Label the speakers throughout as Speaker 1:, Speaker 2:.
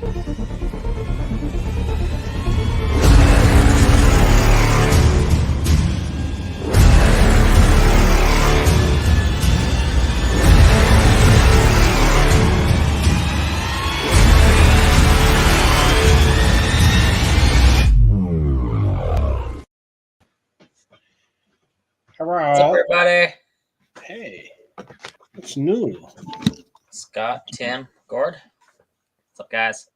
Speaker 1: What's up, everybody?
Speaker 2: Hey, what's new?
Speaker 1: Scott, Tim, Gord. What's up, guys?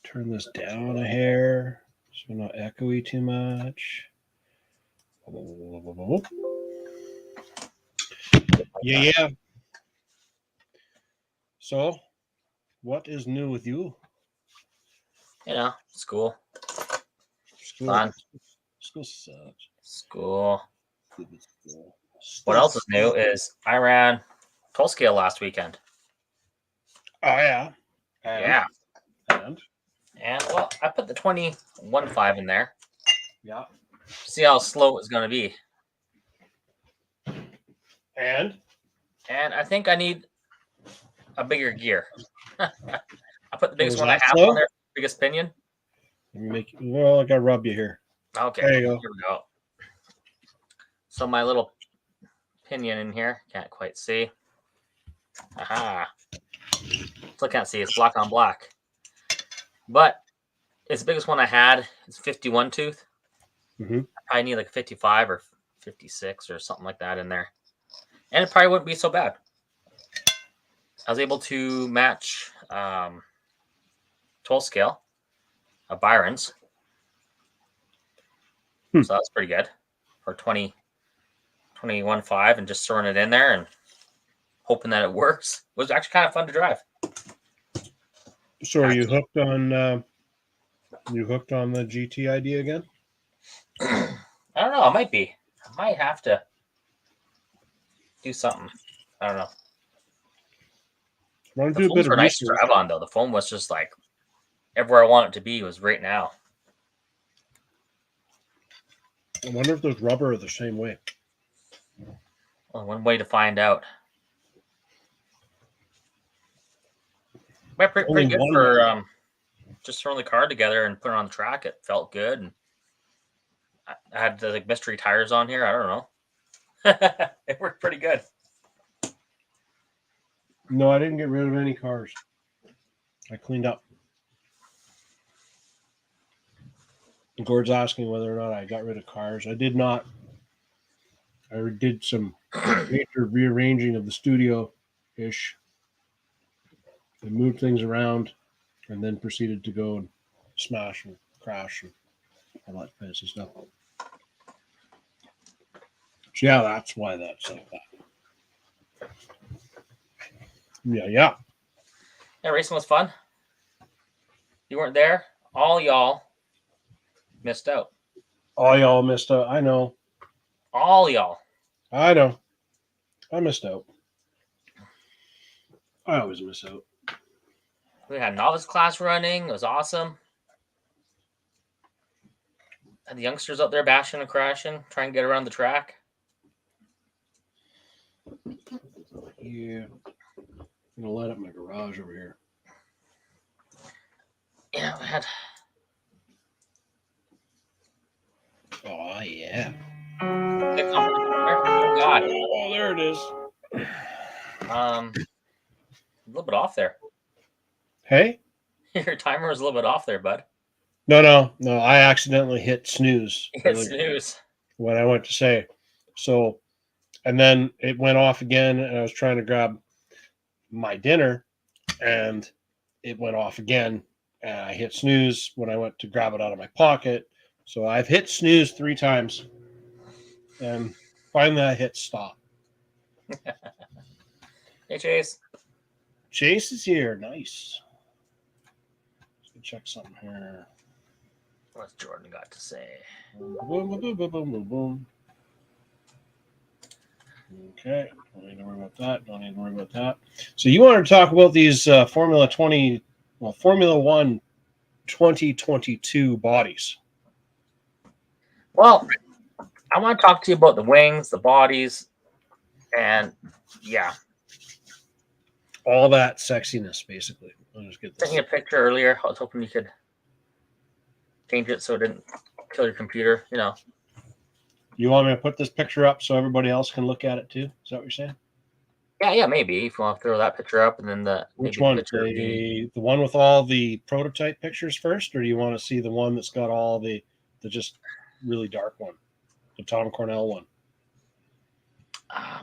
Speaker 2: Turn this down a hair so not echoey too much. Yeah. So, what is new with you?
Speaker 1: You know, school.
Speaker 2: Fun.
Speaker 1: School
Speaker 2: sucks.
Speaker 1: School. What else is new is I ran toll scale last weekend.
Speaker 2: Oh, yeah.
Speaker 1: Yeah.
Speaker 2: And,
Speaker 1: well, I put the 21.5 in there.
Speaker 2: Yeah.
Speaker 1: See how slow it was going to be.
Speaker 2: And
Speaker 1: I think I need a bigger gear. I put the biggest one I have
Speaker 2: slow?
Speaker 1: on there, biggest pinion.
Speaker 2: I gotta rub you here.
Speaker 1: Okay.
Speaker 2: There you go.
Speaker 1: Here we go. So my little pinion in here, can't quite see. Aha. Still can't see. It's black on black. But it's the biggest one I had. It's 51 tooth.
Speaker 2: Mm-hmm.
Speaker 1: I probably need like 55 or 56 or something like that in there. And it probably wouldn't be so bad. I was able to match toll scale of Byron's. So that's pretty good for 21.5 and just throwing it in there and hoping that it works. It was actually kind of fun to drive.
Speaker 2: So are you hooked on the GT idea again?
Speaker 1: I don't know. I might be. I might have to do something. I don't know. The phones were nice to drive on, though. The phone was just like everywhere I want it to be was right now.
Speaker 2: I wonder if those rubber are the same way.
Speaker 1: Well, one way to find out. But pretty good for just throwing the car together and putting it on the track. It felt good. And I had the like mystery tires on here. I don't know. It worked pretty good.
Speaker 2: No, I didn't get rid of any cars. I cleaned up. Gord's asking whether or not I got rid of cars. I did not. I did some major rearranging of the studio-ish. I moved things around and then proceeded to go and smash and crash and all that fancy stuff. So yeah, that's why that's like that. Yeah.
Speaker 1: Yeah, racing was fun. You weren't there. All y'all missed out.
Speaker 2: All y'all missed out. I know.
Speaker 1: All y'all.
Speaker 2: I know. I missed out. I always miss out.
Speaker 1: We had novice class running. It was awesome. Had the youngsters up there bashing and crashing, trying to get around the track.
Speaker 2: Yeah. I'm going to light up my garage over here.
Speaker 1: Yeah, we had.
Speaker 2: Oh, yeah.
Speaker 1: Oh, God.
Speaker 2: Oh, there it is.
Speaker 1: A little bit off there.
Speaker 2: Hey?
Speaker 1: Your timer was a little bit off there, bud.
Speaker 2: No. I accidentally hit snooze.
Speaker 1: Snooze.
Speaker 2: What I went to say. So, and then it went off again, and I was trying to grab my dinner, and it went off again, and I hit snooze when I went to grab it out of my pocket. So I've hit snooze 3 times, and finally I hit stop.
Speaker 1: Hey, Chase.
Speaker 2: Chase is here. Nice. Let's check something here.
Speaker 1: What's Jordan got to say?
Speaker 2: Boom. Okay. Don't need to worry about that. So you wanted to talk about these Formula 1 2022 bodies.
Speaker 1: Well, I want to talk to you about the wings, the bodies, and yeah.
Speaker 2: All that sexiness, basically. I'll just get
Speaker 1: Sent
Speaker 2: this.
Speaker 1: you a picture earlier. I was hoping you could change it so it didn't kill your computer. You know.
Speaker 2: You want me to put this picture up so everybody else can look at it too? Is that what you're saying?
Speaker 1: Yeah, maybe if you want to throw that picture up and then
Speaker 2: Which
Speaker 1: maybe
Speaker 2: one?
Speaker 1: the picture of
Speaker 2: The one with all the prototype pictures first, or do you want to see the one that's got all the just really dark one, the Tom Cornell one?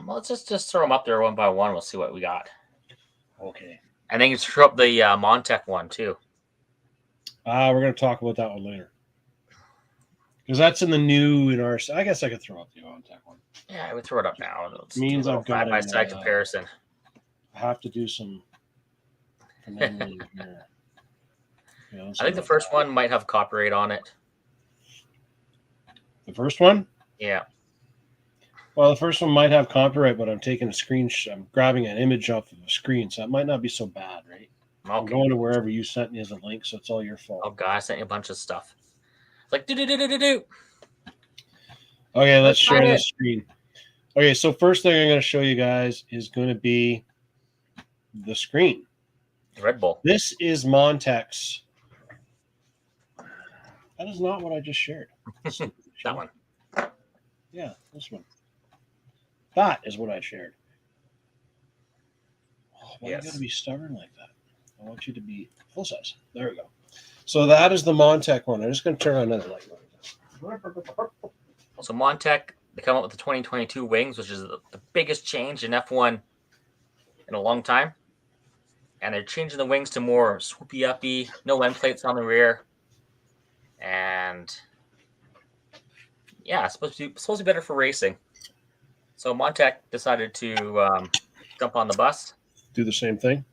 Speaker 1: Well, let's just throw them up there one by one. We'll see what we got.
Speaker 2: Okay.
Speaker 1: And then you throw up the Montech one too.
Speaker 2: We're going to talk about that one later. Because that's in the new in our. I guess I could throw up the Montech one.
Speaker 1: Yeah, I would throw it up now. Let's
Speaker 2: Means
Speaker 1: do a
Speaker 2: I've got
Speaker 1: side by side comparison.
Speaker 2: I have to do some finagling here. Yeah,
Speaker 1: I think the first one might have copyright on it.
Speaker 2: The first one?
Speaker 1: Yeah.
Speaker 2: Well, the first one might have copyright, but I'm taking a screenshot. I'm grabbing an image off of a screen, so it might not be so bad, right?
Speaker 1: Okay.
Speaker 2: I'm going to wherever you sent me as a link, so it's all your fault.
Speaker 1: Oh, God, I sent you a bunch of stuff. It's like, do.
Speaker 2: Okay, let's share the screen. Okay, so first thing I'm going to show you guys is going to be the screen.
Speaker 1: Red Bull.
Speaker 2: This is Montech's. That is not what I just shared.
Speaker 1: That one.
Speaker 2: Yeah, this one. That is what I shared. Oh, why you got to be stubborn like that? I want you to be full size. There we go. So that is the Montech one. I'm just going to turn on another light.
Speaker 1: So Montech, they come up with the 2022 wings, which is the biggest change in F1 in a long time. And they're changing the wings to more swoopy uppy, no end plates on the rear. And yeah, it's supposed to be better for racing. So Montech decided to jump on the bus,
Speaker 2: do the same thing,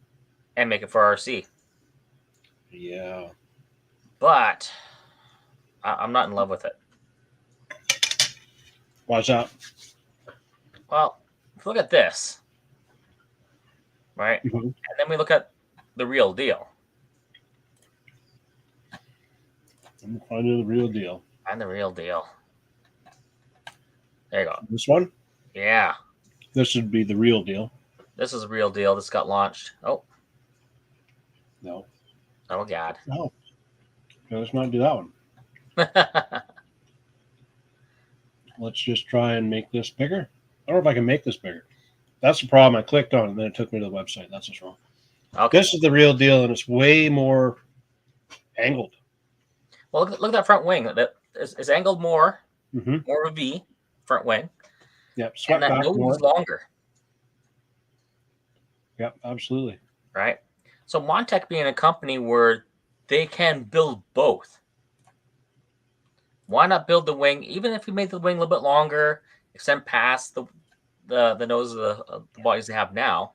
Speaker 1: and make it for RC.
Speaker 2: Yeah,
Speaker 1: but I'm not in love with it.
Speaker 2: Why's that?
Speaker 1: Well, if you look at this, right, and then we look at the real deal.
Speaker 2: I'm finding the real deal.
Speaker 1: Find the real deal. There you go.
Speaker 2: This one?
Speaker 1: Yeah.
Speaker 2: This would be the real deal.
Speaker 1: This is a real deal. This got launched. Oh.
Speaker 2: No.
Speaker 1: Oh, God.
Speaker 2: No. Okay, let's not do that one. Let's just try and make this bigger. I don't know if I can make this bigger. That's the problem. I clicked on it, and then it took me to the website. That's what's wrong.
Speaker 1: Okay.
Speaker 2: This is the real deal, and it's way more angled.
Speaker 1: Well, look at that front wing. That is angled more, more of a V front wing.
Speaker 2: Yep.
Speaker 1: And that nose is longer.
Speaker 2: Yep, absolutely.
Speaker 1: Right. So Montech being a company where they can build both. Why not build the wing, even if you made the wing a little bit longer, extend past the nose of the bodies they have now?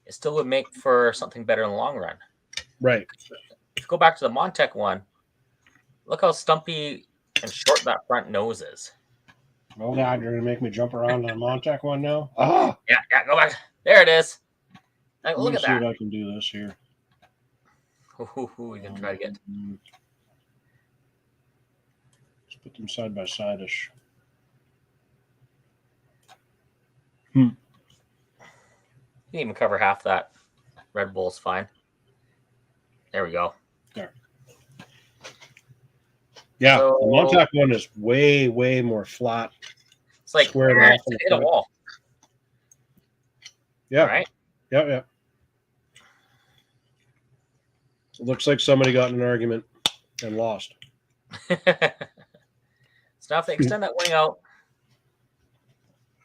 Speaker 1: It still would make for something better in the long run.
Speaker 2: Right.
Speaker 1: If you go back to the Montech one, look how stumpy and short that front nose is.
Speaker 2: Oh, God, you're going to make me jump around on the Montech one now? Ah!
Speaker 1: Yeah, go back. There it is. Like, look at that.
Speaker 2: See if I can do this here.
Speaker 1: We can try to get.
Speaker 2: Let's put them side by side-ish.
Speaker 1: You can even cover half that. Red Bull's fine. There we go.
Speaker 2: There. Yeah, so, the Montech one is way, way more flat.
Speaker 1: It's like squared off to hit a wall.
Speaker 2: Yeah.
Speaker 1: All right.
Speaker 2: Yeah. It looks like somebody got in an argument and lost.
Speaker 1: So now if they extend that wing out,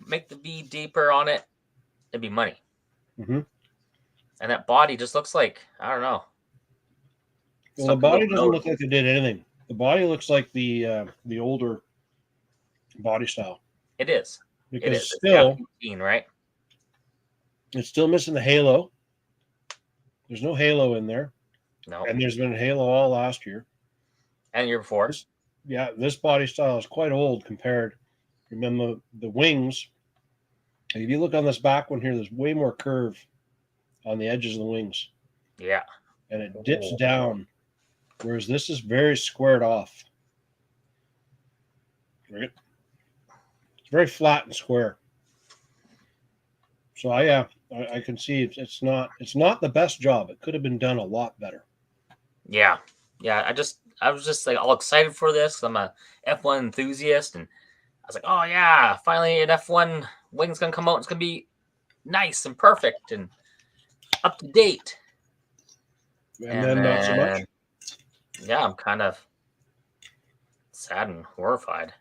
Speaker 1: make the V deeper on it, it'd be money. And that body just looks like, I don't know.
Speaker 2: Well, the body doesn't look like it did anything. The body looks like the older body style.
Speaker 1: It is.
Speaker 2: Because
Speaker 1: it's
Speaker 2: still,
Speaker 1: 15, right?
Speaker 2: It's still missing the halo. There's no halo in there.
Speaker 1: No.
Speaker 2: And there's been a halo all last year.
Speaker 1: And year before.
Speaker 2: This body style is quite old compared. Remember the wings. If you look on this back one here, there's way more curve on the edges of the wings.
Speaker 1: Yeah.
Speaker 2: And it dips down. Whereas this is very squared off. Right? It's very flat and square. So I can see it's not the best job. It could have been done a lot better.
Speaker 1: Yeah. I was just like all excited for this. I'm a F1 enthusiast, and I was like, oh yeah, finally an F1 wing's gonna come out. It's gonna be nice and perfect and up to date.
Speaker 2: And then not so much.
Speaker 1: Yeah, I'm kind of sad and horrified.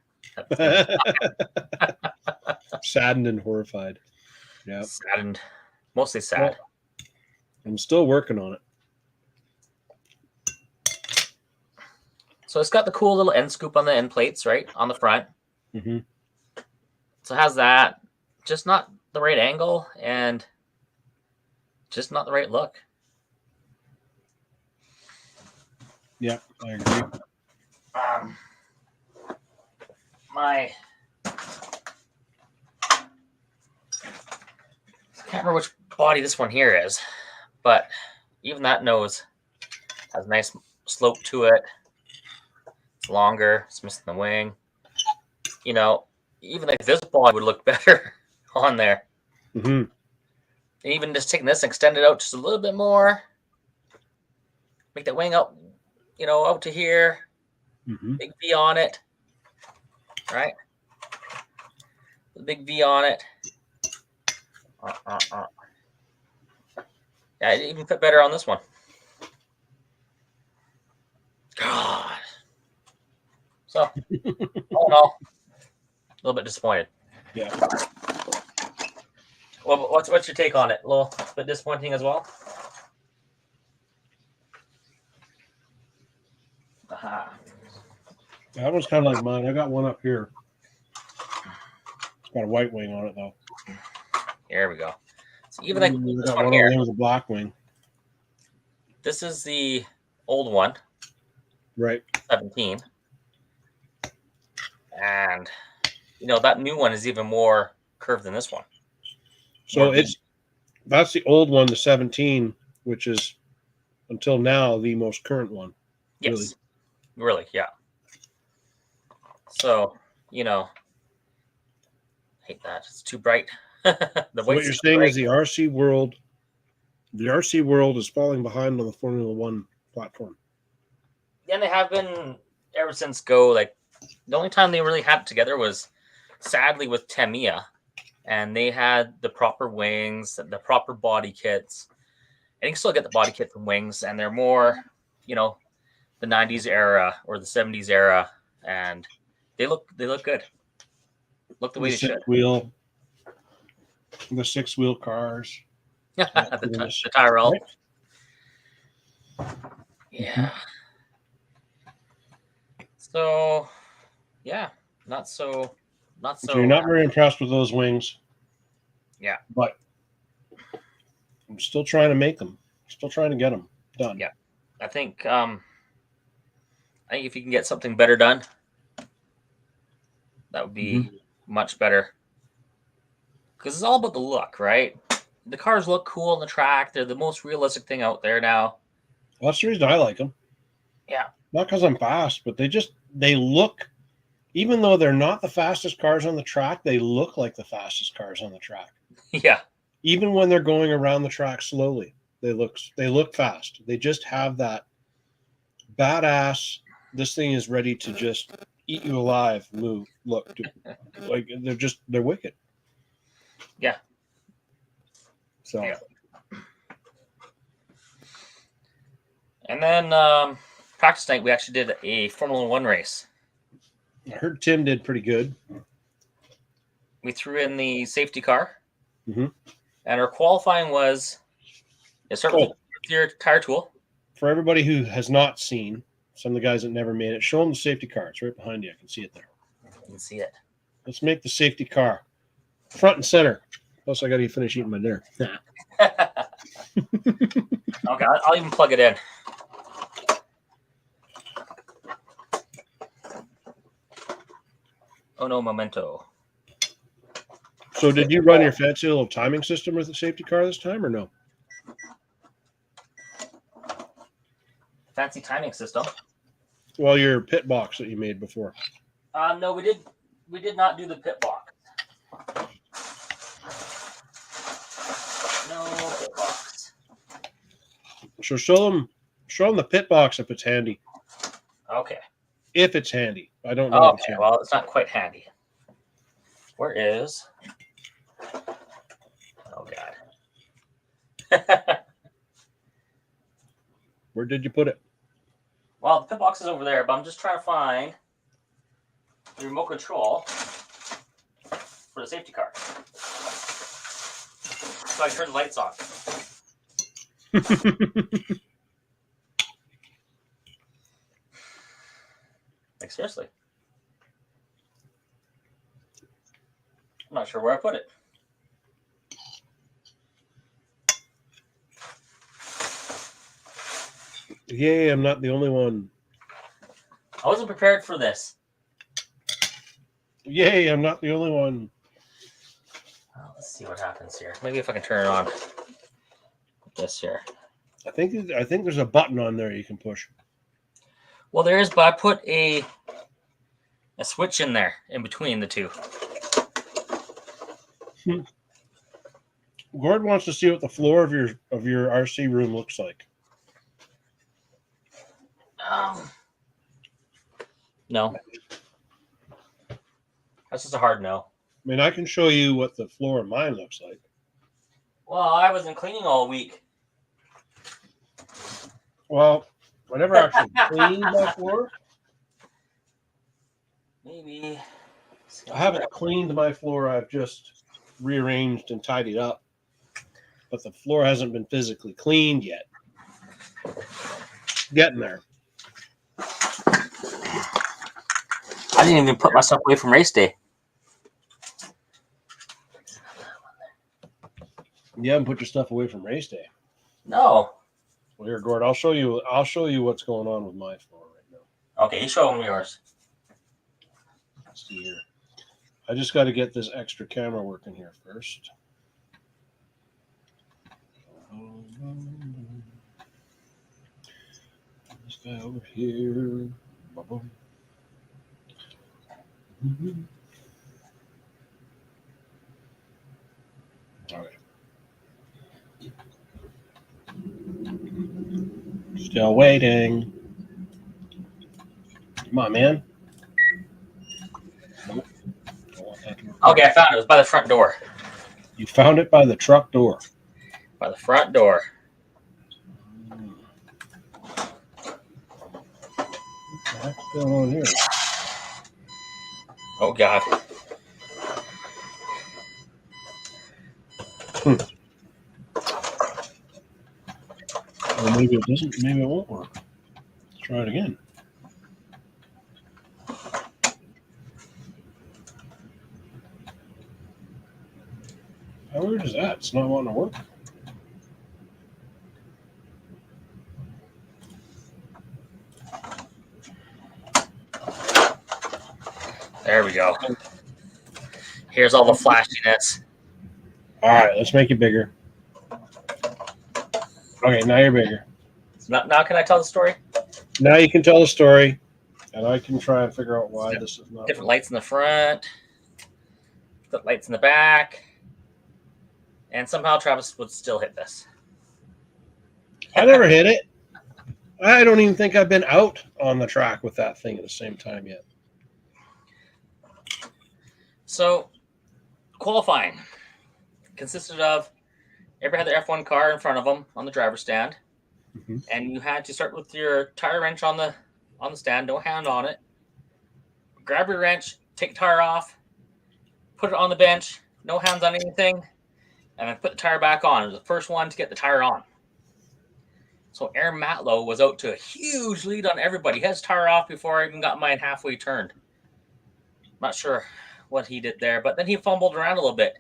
Speaker 2: Saddened and horrified. Yeah.
Speaker 1: Saddened. Mostly sad.
Speaker 2: Well, I'm still working on it.
Speaker 1: So it's got the cool little end scoop on the end plates, right? On the front.
Speaker 2: Mm-hmm.
Speaker 1: So it has that. Just not the right angle and just not the right look.
Speaker 2: Yeah, I agree.
Speaker 1: I can't remember which body this one here is, but even that nose has a nice slope to it. It's longer. It's missing the wing. You know, even like this body would look better on there.
Speaker 2: Mm-hmm.
Speaker 1: And even just taking this and extend it out just a little bit more. Make that wing out, out to here.
Speaker 2: Mm-hmm.
Speaker 1: Big V on it. Right? The big V on it. Yeah, it even fit better on this one. God. So, all in all, a little bit disappointed.
Speaker 2: Yeah.
Speaker 1: Well, what's your take on it? A little bit disappointing as well? Aha.
Speaker 2: That one's kind of like mine. I got one up here. It's got a white wing on it, though.
Speaker 1: Here we go. So even like
Speaker 2: I
Speaker 1: this
Speaker 2: got
Speaker 1: one
Speaker 2: one
Speaker 1: here.
Speaker 2: over there with a black wing.
Speaker 1: This is the old one.
Speaker 2: Right.
Speaker 1: 17. And, that new one is even more curved than this one.
Speaker 2: So that's the old one, the 17, which is until now the most current one.
Speaker 1: Yes. Really, yeah. So, hate that. It's too bright.
Speaker 2: So what you're saying is the RC world is falling behind on the Formula One platform.
Speaker 1: And they have been ever since Go. Like, the only time they really had it together was sadly with Tamiya, and they had the proper wings, the proper body kits. And you can still get the body kit from Wings, and they're more, the 90s era or the 70s era, and they look good. Look the way they should.
Speaker 2: The 6-wheel cars.
Speaker 1: the Tyrell. Right? Yeah. So, yeah, not so.
Speaker 2: So you're not very impressed with those wings.
Speaker 1: Yeah.
Speaker 2: But I'm still trying to make them. Still trying to get them done.
Speaker 1: Yeah. I think if you can get something better done, that would be much better. Because it's all about the look, right? The cars look cool on the track. They're the most realistic thing out there now.
Speaker 2: Well, that's the reason I like them.
Speaker 1: Yeah.
Speaker 2: Not because I'm fast, but they look, even though they're not the fastest cars on the track, they look like the fastest cars on the track.
Speaker 1: Yeah.
Speaker 2: Even when they're going around the track slowly, they look fast. They just have that badass, this thing is ready to just eat you alive move. Look, like they're wicked.
Speaker 1: Yeah.
Speaker 2: So.
Speaker 1: Yeah. And then practice night, we actually did a Formula One race.
Speaker 2: I heard Tim did pretty good.
Speaker 1: We threw in the safety car,
Speaker 2: and
Speaker 1: our qualifying was start with your tire tool.
Speaker 2: For everybody who has not seen, some of the guys that never made it, show them the safety car. It's right behind you. I can see it there.
Speaker 1: You can see it.
Speaker 2: Let's make the safety car front and center. Plus, I got to finish eating my dinner.
Speaker 1: Okay, I'll even plug it in. Oh no, memento.
Speaker 2: So did you run your fancy little timing system with the safety car this time or no?
Speaker 1: Fancy timing system?
Speaker 2: Well, your pit box that you made before.
Speaker 1: No, we did not do the pit box.
Speaker 2: So show them the pit box if it's handy.
Speaker 1: Okay.
Speaker 2: If it's handy. I don't know if it's
Speaker 1: Okay,
Speaker 2: handy.
Speaker 1: well, it's not quite handy. Where is... Oh, God.
Speaker 2: Where did you put it?
Speaker 1: Well, the pit box is over there, but I'm just trying to find the remote control for the safety car. So I can turn the lights on. Like, seriously. I'm not sure where I put it.
Speaker 2: Yay, I'm not the only one.
Speaker 1: I wasn't prepared for this.
Speaker 2: Yay, I'm not the only one.
Speaker 1: Well, let's see what happens here. Maybe if I can turn it on. This here.
Speaker 2: I think there's a button on there you can push.
Speaker 1: Well, there is, but I put a switch in there in between the two.
Speaker 2: Gord wants to see what the floor of your RC room looks like.
Speaker 1: No. That's just a hard no.
Speaker 2: I mean, I can show you what the floor of mine looks like.
Speaker 1: Well, I wasn't cleaning all week.
Speaker 2: Well, I never actually cleaned my floor.
Speaker 1: Maybe.
Speaker 2: I haven't cleaned my floor. I've just rearranged and tidied up. But the floor hasn't been physically cleaned yet. Getting there.
Speaker 1: I didn't even put myself away from race day.
Speaker 2: You haven't put your stuff away from race day.
Speaker 1: No.
Speaker 2: Well, here, Gord, I'll show you what's going on with my floor right now.
Speaker 1: Okay, you show them yours.
Speaker 2: Let's see here. I just got to get this extra camera working here first. This guy over here. Okay. Still waiting. Come on, man. Nope.
Speaker 1: Okay, I found it. It was by the front door.
Speaker 2: You found it by the truck door.
Speaker 1: By the front door.
Speaker 2: What's going on here?
Speaker 1: Oh, God.
Speaker 2: Or maybe it doesn't. Maybe it won't work. Let's try it again. How weird is that? It's not wanting to work.
Speaker 1: There we go. Here's all the flashiness.
Speaker 2: All right, let's make it bigger. Okay, now you're bigger.
Speaker 1: Now can I tell the story?
Speaker 2: Now you can tell the story, and I can try and figure out why this is not.
Speaker 1: Different lights in the front, the lights in the back, and somehow Travis would still hit this.
Speaker 2: I never hit it. I don't even think I've been out on the track with that thing at the same time yet.
Speaker 1: So, qualifying consisted of everybody had their F1 car in front of them on the driver's stand, and you had to start with your tire wrench on the stand, no hand on it. Grab your wrench, take the tire off, put it on the bench, no hands on anything, and then put the tire back on. It was the first one to get the tire on. So Aaron Matlow was out to a huge lead on everybody. He had his tire off before I even got mine halfway turned. Not sure what he did there, but then he fumbled around a little bit.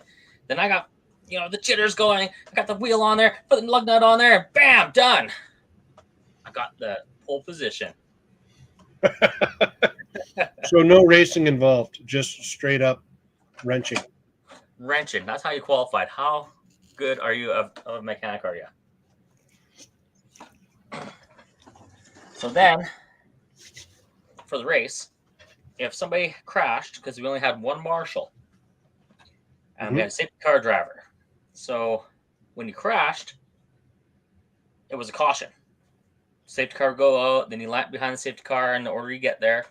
Speaker 1: Then I got, the jitters going. I got the wheel on there, put the lug nut on there, and bam, done. I got the pole position.
Speaker 2: So no racing involved, just straight up wrenching.
Speaker 1: Wrenching. That's how you qualified. How good are you of a mechanic are you? So then, for the race, if somebody crashed, because we only had one marshal, and we had a safety car driver. So when you crashed, it was a caution. Safety car would go out, then you lap behind the safety car in the order you get there.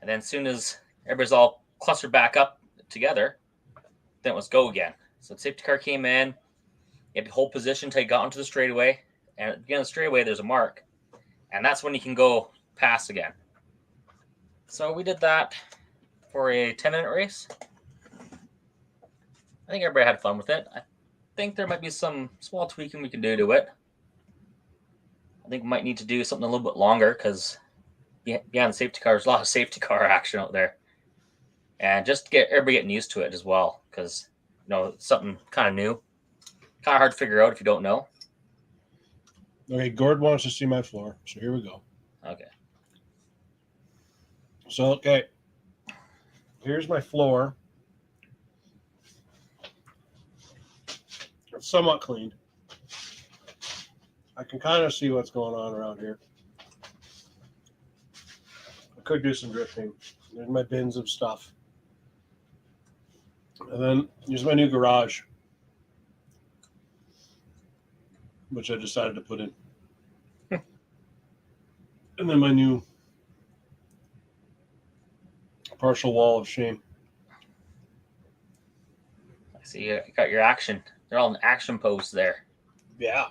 Speaker 1: And then as soon as everybody's all clustered back up together, then it was go again. So the safety car came in, you had to hold position until you got onto the straightaway. And at the beginning of the straightaway, there's a mark. And that's when you can go past again. So we did that for a 10-minute race. I think everybody had fun with it. I think there might be some small tweaking we can do to it. I think we might need to do something a little bit longer because behind the safety car, there's a lot of safety car action out there. And just to get everybody getting used to it as well, because it's something kind of new. Kind of hard to figure out if you don't know.
Speaker 2: Okay, Gord wants to see my floor, so here we go.
Speaker 1: Okay.
Speaker 2: So, okay, here's my floor. It's somewhat clean. I can kind of see what's going on around here. I could do some drifting. There's my bins of stuff. And then here's my new garage, which I decided to put in. And then my new partial wall of shame.
Speaker 1: I see you got your action. They're all in action pose there.
Speaker 2: Yeah.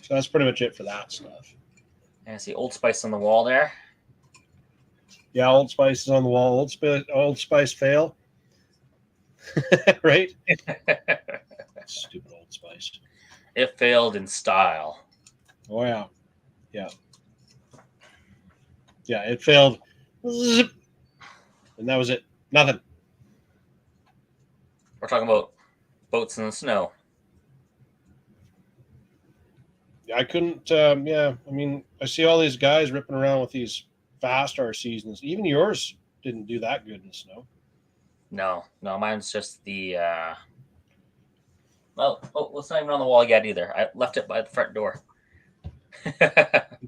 Speaker 2: So that's pretty much it for that stuff.
Speaker 1: And I see Old Spice on the wall there.
Speaker 2: Yeah, Old Spice is on the wall. Old Spice fail. Right? Stupid Old Spice.
Speaker 1: It failed in style.
Speaker 2: Oh, yeah. Yeah. Yeah, it failed. Zip. And that was it. Nothing.
Speaker 1: We're talking about boats in the snow.
Speaker 2: I couldn't, I mean, I see all these guys ripping around with these fast RCs, and even yours didn't do that good in the snow.
Speaker 1: No, mine's just the, it's not even on the wall yet either. I left it by the front door.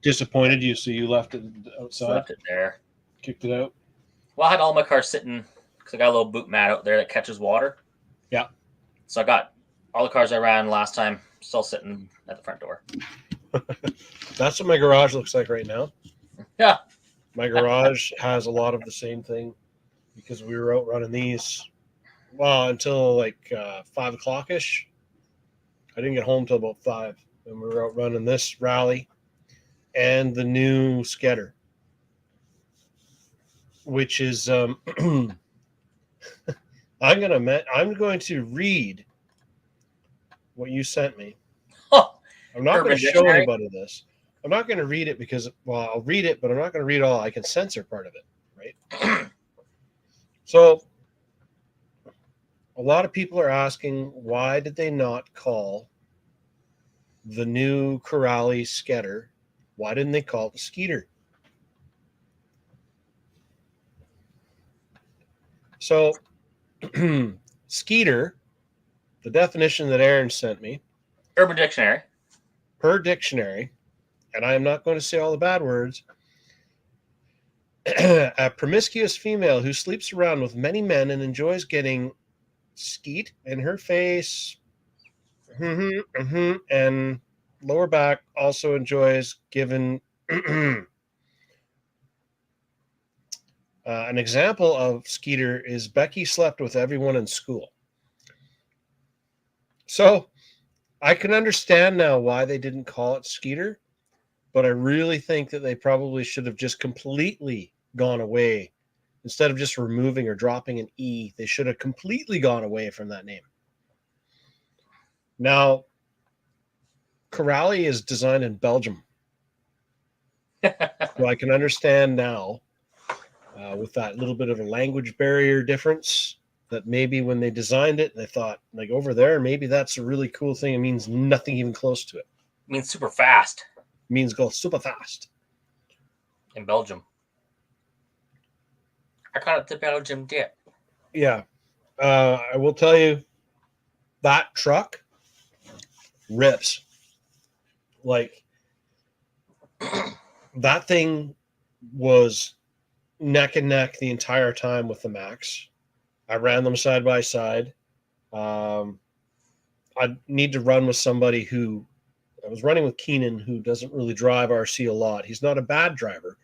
Speaker 2: Disappointed you, so you left it outside?
Speaker 1: Just left it there.
Speaker 2: Kicked it out?
Speaker 1: Well, I had all my cars sitting, because I got a little boot mat out there that catches water.
Speaker 2: Yeah.
Speaker 1: So I got all the cars I ran last time still sitting at the front door.
Speaker 2: That's what my garage looks like right now.
Speaker 1: Yeah.
Speaker 2: My garage has a lot of the same thing because we were out running these, until like 5 o'clock-ish. I didn't get home till about 5, and we were out running this rally and the new Skedder, which is I'm going to read what you sent me. I'm not going to show anybody this. I'm not going to read it because, I'll read it, but I'm not going to read all. I can censor part of it, right? So a lot of people are asking, why did they not call the new Corrali Skedder? Why didn't they call it the Skeeter? So Skeeter, the definition that Aaron sent me,
Speaker 1: Urban Dictionary,
Speaker 2: per dictionary, and I am not going to say all the bad words, a promiscuous female who sleeps around with many men and enjoys getting skeet in her face, and lower back, also enjoys giving. An example of Skeeter is Becky slept with everyone in school. So I can understand now why they didn't call it Skeeter, but I really think that they probably should have just completely gone away. Instead of just removing or dropping an E, they should have completely gone away from that name. Now, Corrali is designed in Belgium. So I can understand now, with that little bit of a language barrier difference, that maybe when they designed it, they thought, like, over there, maybe that's a really cool thing. It means nothing even close to it.
Speaker 1: It means super fast.
Speaker 2: It means go super fast.
Speaker 1: In Belgium. I call it the Belgium dip.
Speaker 2: Yeah. I will tell you, that truck rips. Like, that thing was neck and neck the entire time with the Maxx. I ran them side by side. I I need to run with somebody who I was running with Keenan, who doesn't really drive RC a lot. He's not a bad driver,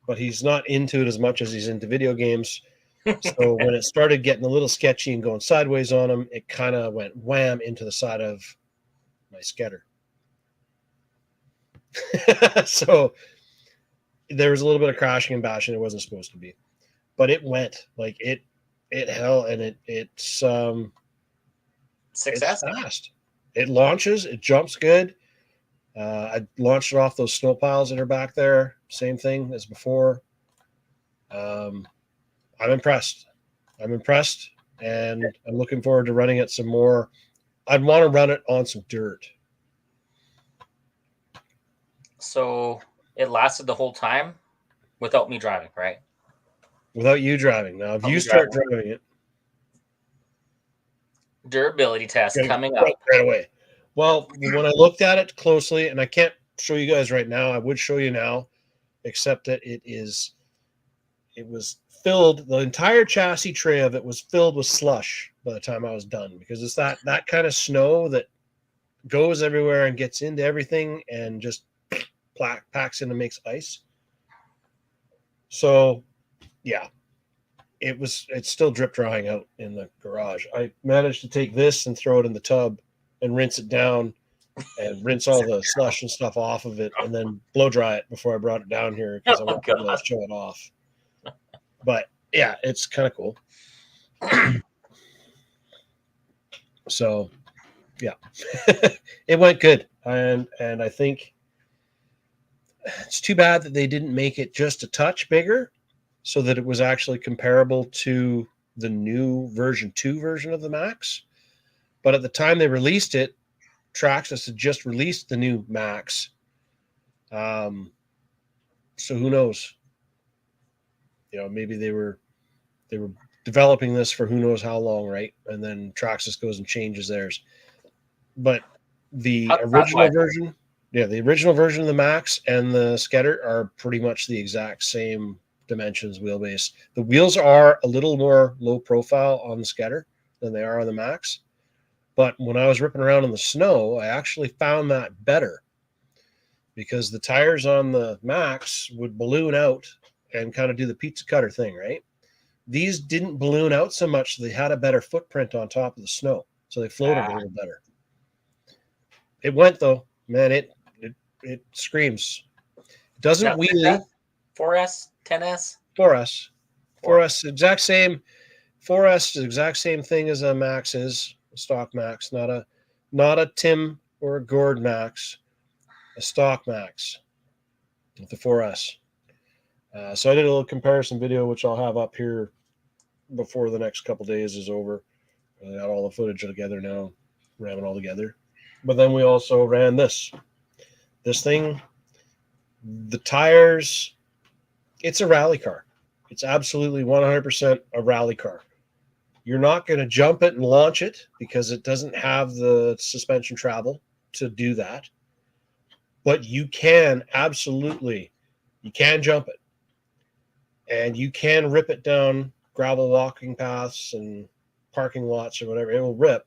Speaker 2: but he's not into it as much as he's into video games. So when it started getting a little sketchy and going sideways on him, it kind of went wham into the side of my Skedder. So there was a little bit of crashing and bashing. It wasn't supposed to be, but it went like it hell, and it's
Speaker 1: success.
Speaker 2: It's fast. It launches. It jumps good. I launched it off those snow piles that are back there. Same thing as before. I'm impressed. And I'm looking forward to running it some more. I'd want to run it on some dirt.
Speaker 1: So it lasted the whole time without me driving, right?
Speaker 2: Without you driving. Now, if you start driving it.
Speaker 1: Durability test coming up.
Speaker 2: Right away. Well, when I looked at it closely, and I can't show you guys right now, I would show you now, except that it was filled, the entire chassis tray of it was filled with slush by the time I was done, because it's that kind of snow that goes everywhere and gets into everything and just packs in and makes ice. So yeah, it's still drip drying out in the garage. I managed to take this and throw it in the tub and rinse it down and rinse all the slush and stuff off of it, and then blow dry it before I brought it down here because I wanted to show it off. But yeah, it's kind of cool. So yeah, it went good. And I think it's too bad that they didn't make it just a touch bigger so that it was actually comparable to the new version 2 version of the Maxx. But at the time they released it, Traxxas had just released the new Maxx. So who knows? Maybe they were developing this for who knows how long, right? And then Traxxas goes and changes theirs. But the original version, the original version of the Maxx and the Skedder are pretty much the exact same dimensions, wheelbase. The wheels are a little more low profile on the Skedder than they are on the Maxx. But when I was ripping around in the snow, I actually found that better, because the tires on the Maxx would balloon out and kind of do the pizza cutter thing, right? These didn't balloon out so much, so they had a better footprint on top of the snow, so they floated a little better. It went though, man. It screams. It doesn't wheelie.
Speaker 1: 4S, 10S,
Speaker 2: 4S, exact same. 4S, the exact same thing as a Maxx is, a stock Maxx, not a Tim or a Gord Maxx, a stock Maxx with the 4S. So I did a little comparison video, which I'll have up here before the next couple days is over. I got all the footage together now, ran it all together. But then we also ran this thing, the tires. It's a rally car. It's absolutely 100% a rally car. You're not going to jump it and launch it because it doesn't have the suspension travel to do that. But you can jump it. And you can rip it down gravel walking paths and parking lots or whatever. It will rip.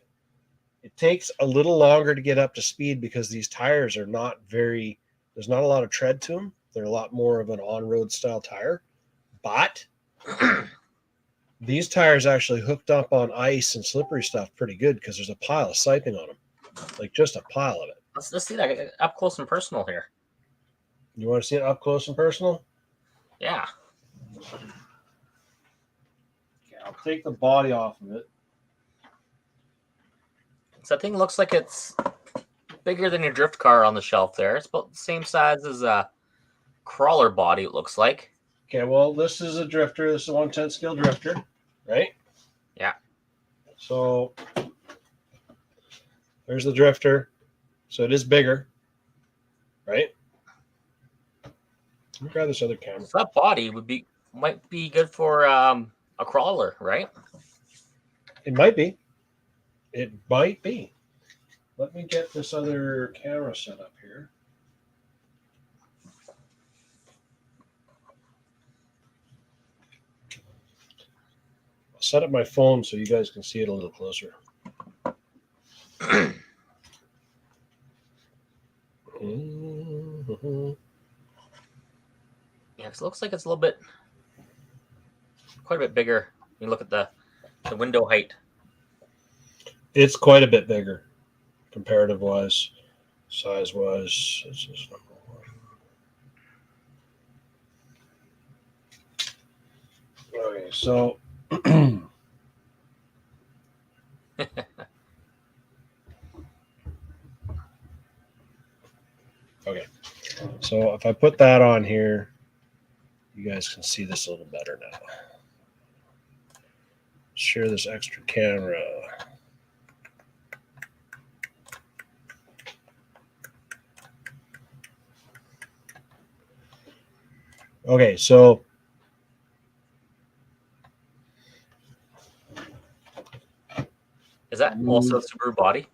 Speaker 2: It takes a little longer to get up to speed because these tires are there's not a lot of tread to them. They're a lot more of an on-road style tire. But these tires actually hooked up on ice and slippery stuff pretty good because there's a pile of siping on them. Like just a pile of it.
Speaker 1: Let's see that up close and personal here.
Speaker 2: You want to see it up close and personal?
Speaker 1: Yeah.
Speaker 2: Okay, I'll take the body off of it.
Speaker 1: So that thing looks like it's bigger than your drift car on the shelf there. It's about the same size as a crawler body, it looks like.
Speaker 2: Okay, well, this is a drifter. This is a 110 scale drifter, right?
Speaker 1: Yeah.
Speaker 2: So there's the drifter. So it is bigger, right? Let me grab this other camera.
Speaker 1: So that body might be good for a crawler, right?
Speaker 2: It might be. It might be. Let me get this other camera set up here. I'll set up my phone so you guys can see it a little closer.
Speaker 1: Yeah, 'cause it looks like it's a little bit, quite a bit bigger. You look at the window height.
Speaker 2: It's quite a bit bigger, comparative wise, size wise. This is number one. Okay, so okay, so if I put that on here, you guys can see this a little better now. Share this extra camera. Okay, so
Speaker 1: Is that also a Subaru body?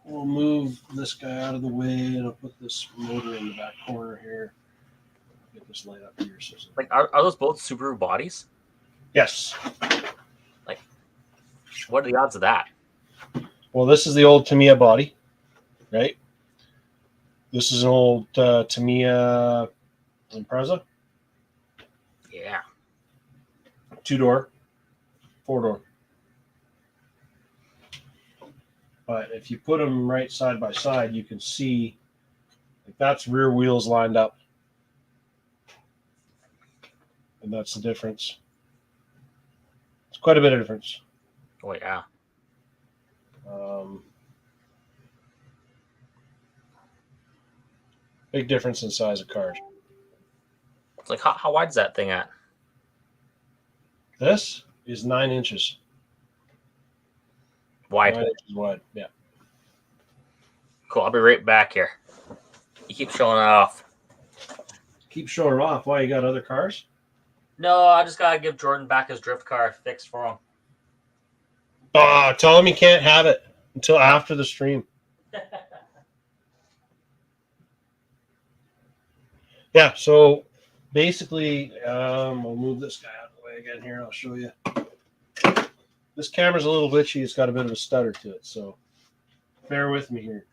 Speaker 2: we'll move this guy out of the way, and I'll put this motor in the back corner here. Get this light up here. So
Speaker 1: Like, are those both Subaru bodies?
Speaker 2: yes.
Speaker 1: Like, what are the odds of that?
Speaker 2: Well, this is the old Tamiya body, right? This is an old Tamiya Impreza.
Speaker 1: Yeah.
Speaker 2: 2-door, 4-door. But if you put them right side by side, you can see like that's rear wheels lined up. And that's the difference. It's quite a bit of difference.
Speaker 1: Oh, yeah.
Speaker 2: Big difference in size of cars.
Speaker 1: It's like, how wide is that thing at?
Speaker 2: This is 9 inches.
Speaker 1: Wide.
Speaker 2: 9 inches wide, yeah.
Speaker 1: Cool. I'll be right back here. You keep showing it off.
Speaker 2: Keep showing off. Why, you got other cars?
Speaker 1: No, I just gotta give Jordan back his drift car fixed for him.
Speaker 2: Tell him he can't have it until after the stream. Yeah, so basically, we'll move this guy out of the way again here. I'll show you. This camera's a little glitchy. It's got a bit of a stutter to it, so bear with me here.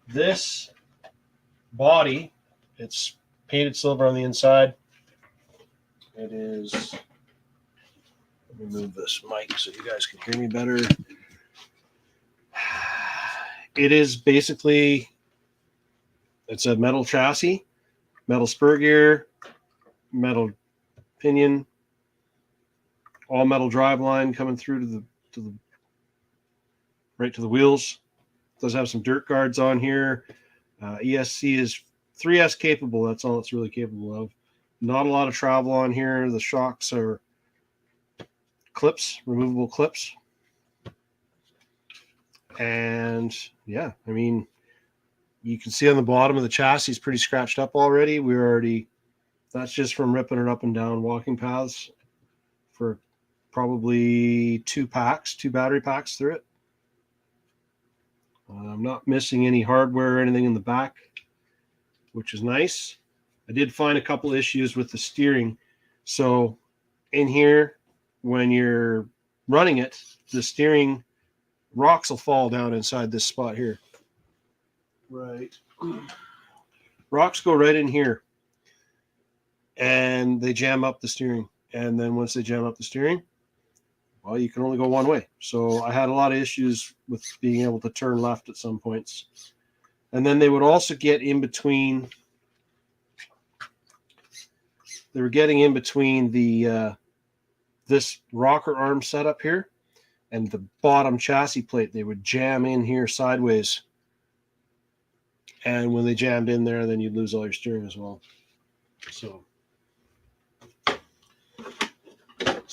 Speaker 2: This body, it's painted silver on the inside. It is, let me move this mic so you guys can hear me better. It is basically, it's a metal chassis, metal spur gear, metal pinion, all metal drive line coming through to the right to the wheels. It does have some dirt guards on here. ESC is 3S capable. That's all it's really capable of. Not a lot of travel on here. The shocks are clips, removable clips. And yeah, I mean, you can see on the bottom of the chassis is pretty scratched up already. That's just from ripping it up and down walking paths for probably 2 battery packs through it. I'm not missing any hardware or anything in the back, which is nice. I did find a couple issues with the steering. So in here, when you're running it, the steering rocks will fall down inside this spot here. Right. Rocks go right in here and they jam up the steering. And then once they jam up the steering, well, you can only go one way. So I had a lot of issues with being able to turn left at some points. And then they would also get in between. They were getting in between the this rocker arm setup here and the bottom chassis plate. They would jam in here sideways. And when they jammed in there, then you'd lose all your steering as well. So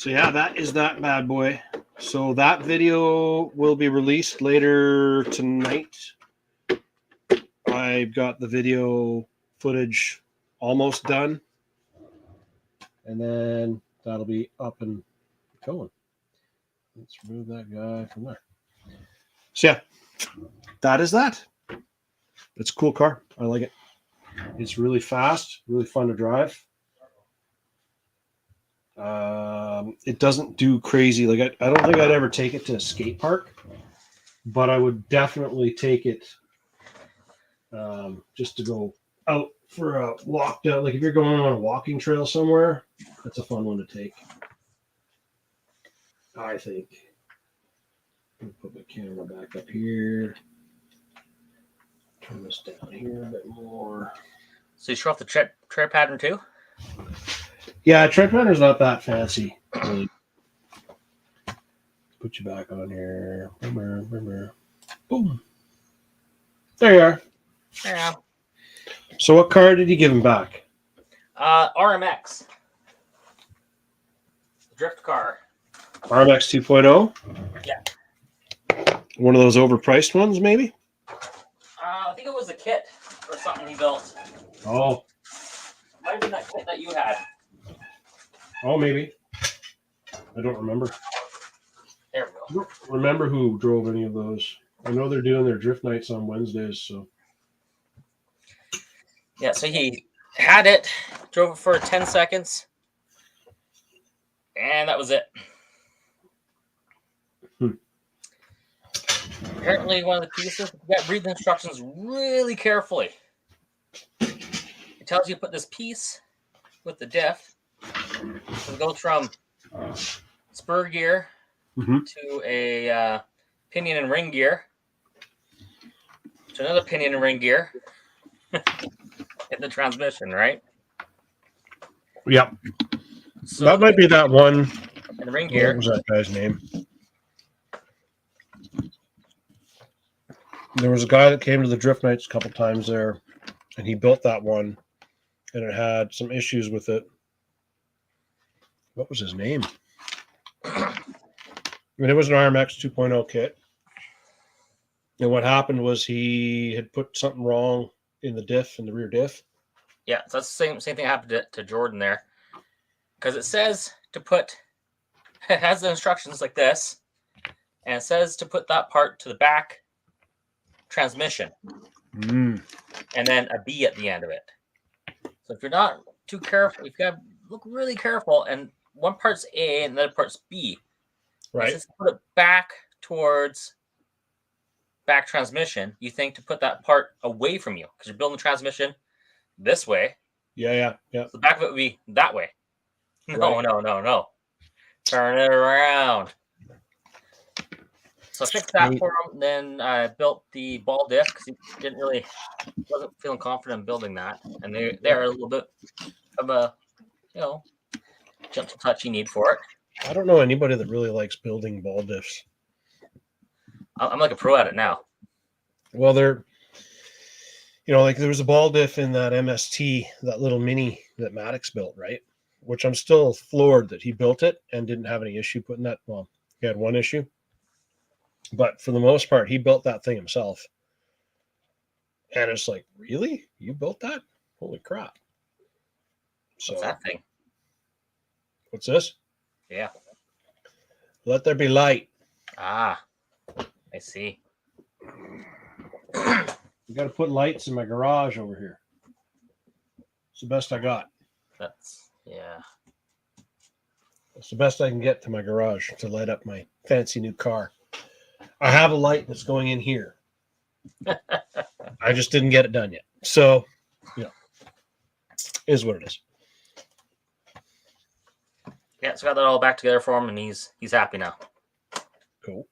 Speaker 2: yeah, that is that bad boy. So that video will be released later tonight. I've got the video footage almost done. And then that'll be up and going. Let's remove that guy from there. So yeah, that is that. It's a cool car. I like it. It's really fast, really fun to drive. It doesn't do crazy. Like I don't think I'd ever take it to a skate park, but I would definitely take it just to go out for a walk down. Like if you're going on a walking trail somewhere, that's a fun one to take. I think. I'll put my camera back up here. Turn this down here a bit more.
Speaker 1: So you show off the tread pattern too?
Speaker 2: Yeah, tread pattern's not that fancy. Really. Put you back on here. Boom. There you are.
Speaker 1: Yeah.
Speaker 2: So what car did you give him back?
Speaker 1: RMX. Drift car.
Speaker 2: RMX 2.0?
Speaker 1: Yeah.
Speaker 2: One of those overpriced ones, maybe?
Speaker 1: I think it was a kit or something he built.
Speaker 2: Oh.
Speaker 1: Might have been that kit that you had.
Speaker 2: Oh, maybe. I don't remember.
Speaker 1: There we
Speaker 2: I
Speaker 1: go.
Speaker 2: don't remember who drove any of those. I know they're doing their drift nights on Wednesdays, so.
Speaker 1: Yeah, so he had it, drove it for 10 seconds, and that was it. Apparently, one of the pieces, you got to read the instructions really carefully. It tells you to put this piece with the diff. So it goes from spur gear to a pinion and ring gear to another pinion and ring gear in the transmission, right?
Speaker 2: Yep.
Speaker 1: So
Speaker 2: that might be that one.
Speaker 1: And ring gear.
Speaker 2: What was that guy's name? There was a guy that came to the drift nights a couple times there, and he built that one, and it had some issues with it. What was his name? I mean, it was an RMX 2.0 kit. And what happened was he had put something wrong in the diff, in the rear diff.
Speaker 1: Yeah, so that's the same thing happened to Jordan there. Because it says to put, it has the instructions like this, and it says to put that part to the back transmission. And then a B at the end of it. So if you're not too careful, you've got to look really careful, and one part's A and the other part's B.
Speaker 2: Right.
Speaker 1: It says to put it back towards back transmission. You think to put that part away from you because you're building the transmission this way.
Speaker 2: Yeah.
Speaker 1: So the back of it would be that way. No,
Speaker 2: Right.
Speaker 1: no. Turn it around. So I fixed that for him. Then I built the ball diff because he wasn't feeling confident in building that. And they're a little bit of a, gentle touch you need for it.
Speaker 2: I don't know anybody that really likes building ball diffs.
Speaker 1: I'm like a pro at it now.
Speaker 2: Well, they're, like there was a ball diff in that MST, that little mini that Maxx built, right? Which I'm still floored that he built it and didn't have any issue putting that. Well, he had one issue, but for the most part, he built that thing himself. And it's like, really? You built that? Holy crap. So,
Speaker 1: what's that thing?
Speaker 2: What's this?
Speaker 1: Yeah.
Speaker 2: Let there be light.
Speaker 1: Ah, I see.
Speaker 2: You got to put lights in my garage over here. It's the best I got.
Speaker 1: That's
Speaker 2: the best I can get to my garage to light up my fancy new car. I have a light that's going in here. I just didn't get it done yet. So, is what it is.
Speaker 1: Yeah, so I got that all back together for him, and he's happy now.
Speaker 2: Cool.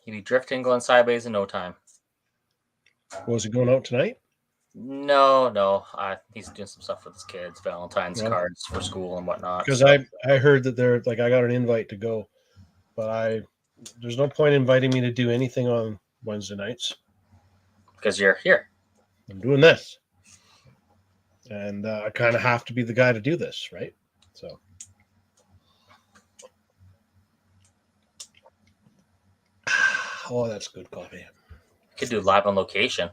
Speaker 1: He'd be drifting, going sideways in no time.
Speaker 2: Was he going out tonight?
Speaker 1: No. He's doing some stuff with his kids, Valentine's cards for school and whatnot.
Speaker 2: Because I heard that they're like, I got an invite to go, but there's no point inviting me to do anything on Wednesday nights.
Speaker 1: Because you're here.
Speaker 2: I'm doing this. And I kind of have to be the guy to do this, right? So. Oh, that's good coffee.
Speaker 1: You could do live on location.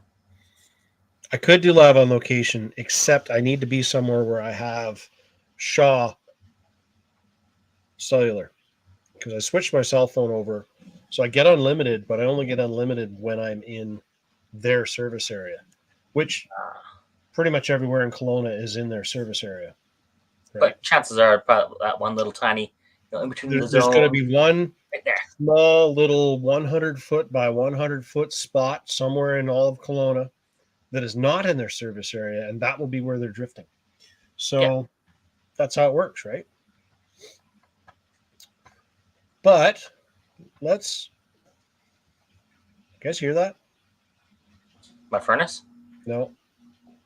Speaker 2: I could do live on location, except I need to be somewhere where I have Shaw cellular. Because I switched my cell phone over. So I get unlimited, but I only get unlimited when I'm in their service area, which pretty much everywhere in Kelowna is in their service area.
Speaker 1: Right? But chances are, that one little tiny In between the
Speaker 2: There's going to
Speaker 1: zone.
Speaker 2: be one
Speaker 1: Right there.
Speaker 2: small little 100-foot by 100-foot spot somewhere in all of Kelowna that is not in their service area, and that will be where they're drifting. So that's how it works, right? But let's, you guys hear that?
Speaker 1: My furnace?
Speaker 2: No.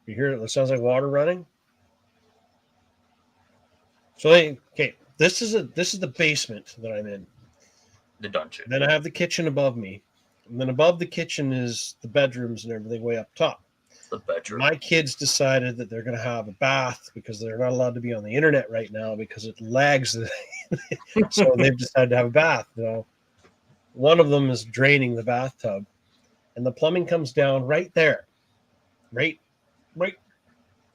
Speaker 2: You hear it? It sounds like water running. So, okay, this is the basement that I'm in.
Speaker 1: The dungeon.
Speaker 2: Then I have the kitchen above me. And then above the kitchen is the bedrooms and everything way up top.
Speaker 1: The bedroom.
Speaker 2: My kids decided that they're going to have a bath because they're not allowed to be on the internet right now because it lags. So they've decided to have a bath. Now, one of them is draining the bathtub, and the plumbing comes down right there, right,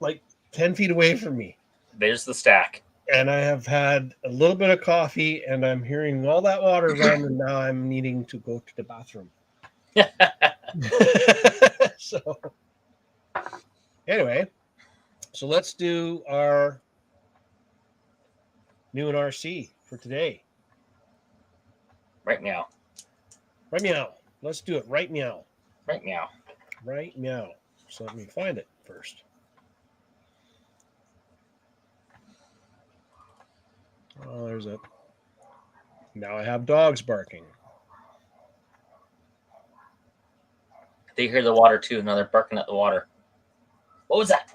Speaker 2: like 10 feet away from me.
Speaker 1: There's the stack.
Speaker 2: And I have had a little bit of coffee, and I'm hearing all that water run, and now I'm needing to go to the bathroom. So, anyway, so let's do our new and RC for today.
Speaker 1: Right now.
Speaker 2: Right meow. Let's do it. Right meow.
Speaker 1: Right now.
Speaker 2: Right meow. So let me find it first. Oh, there's it. Now I have dogs barking.
Speaker 1: They hear the water too. Now they're barking at the water. What was that?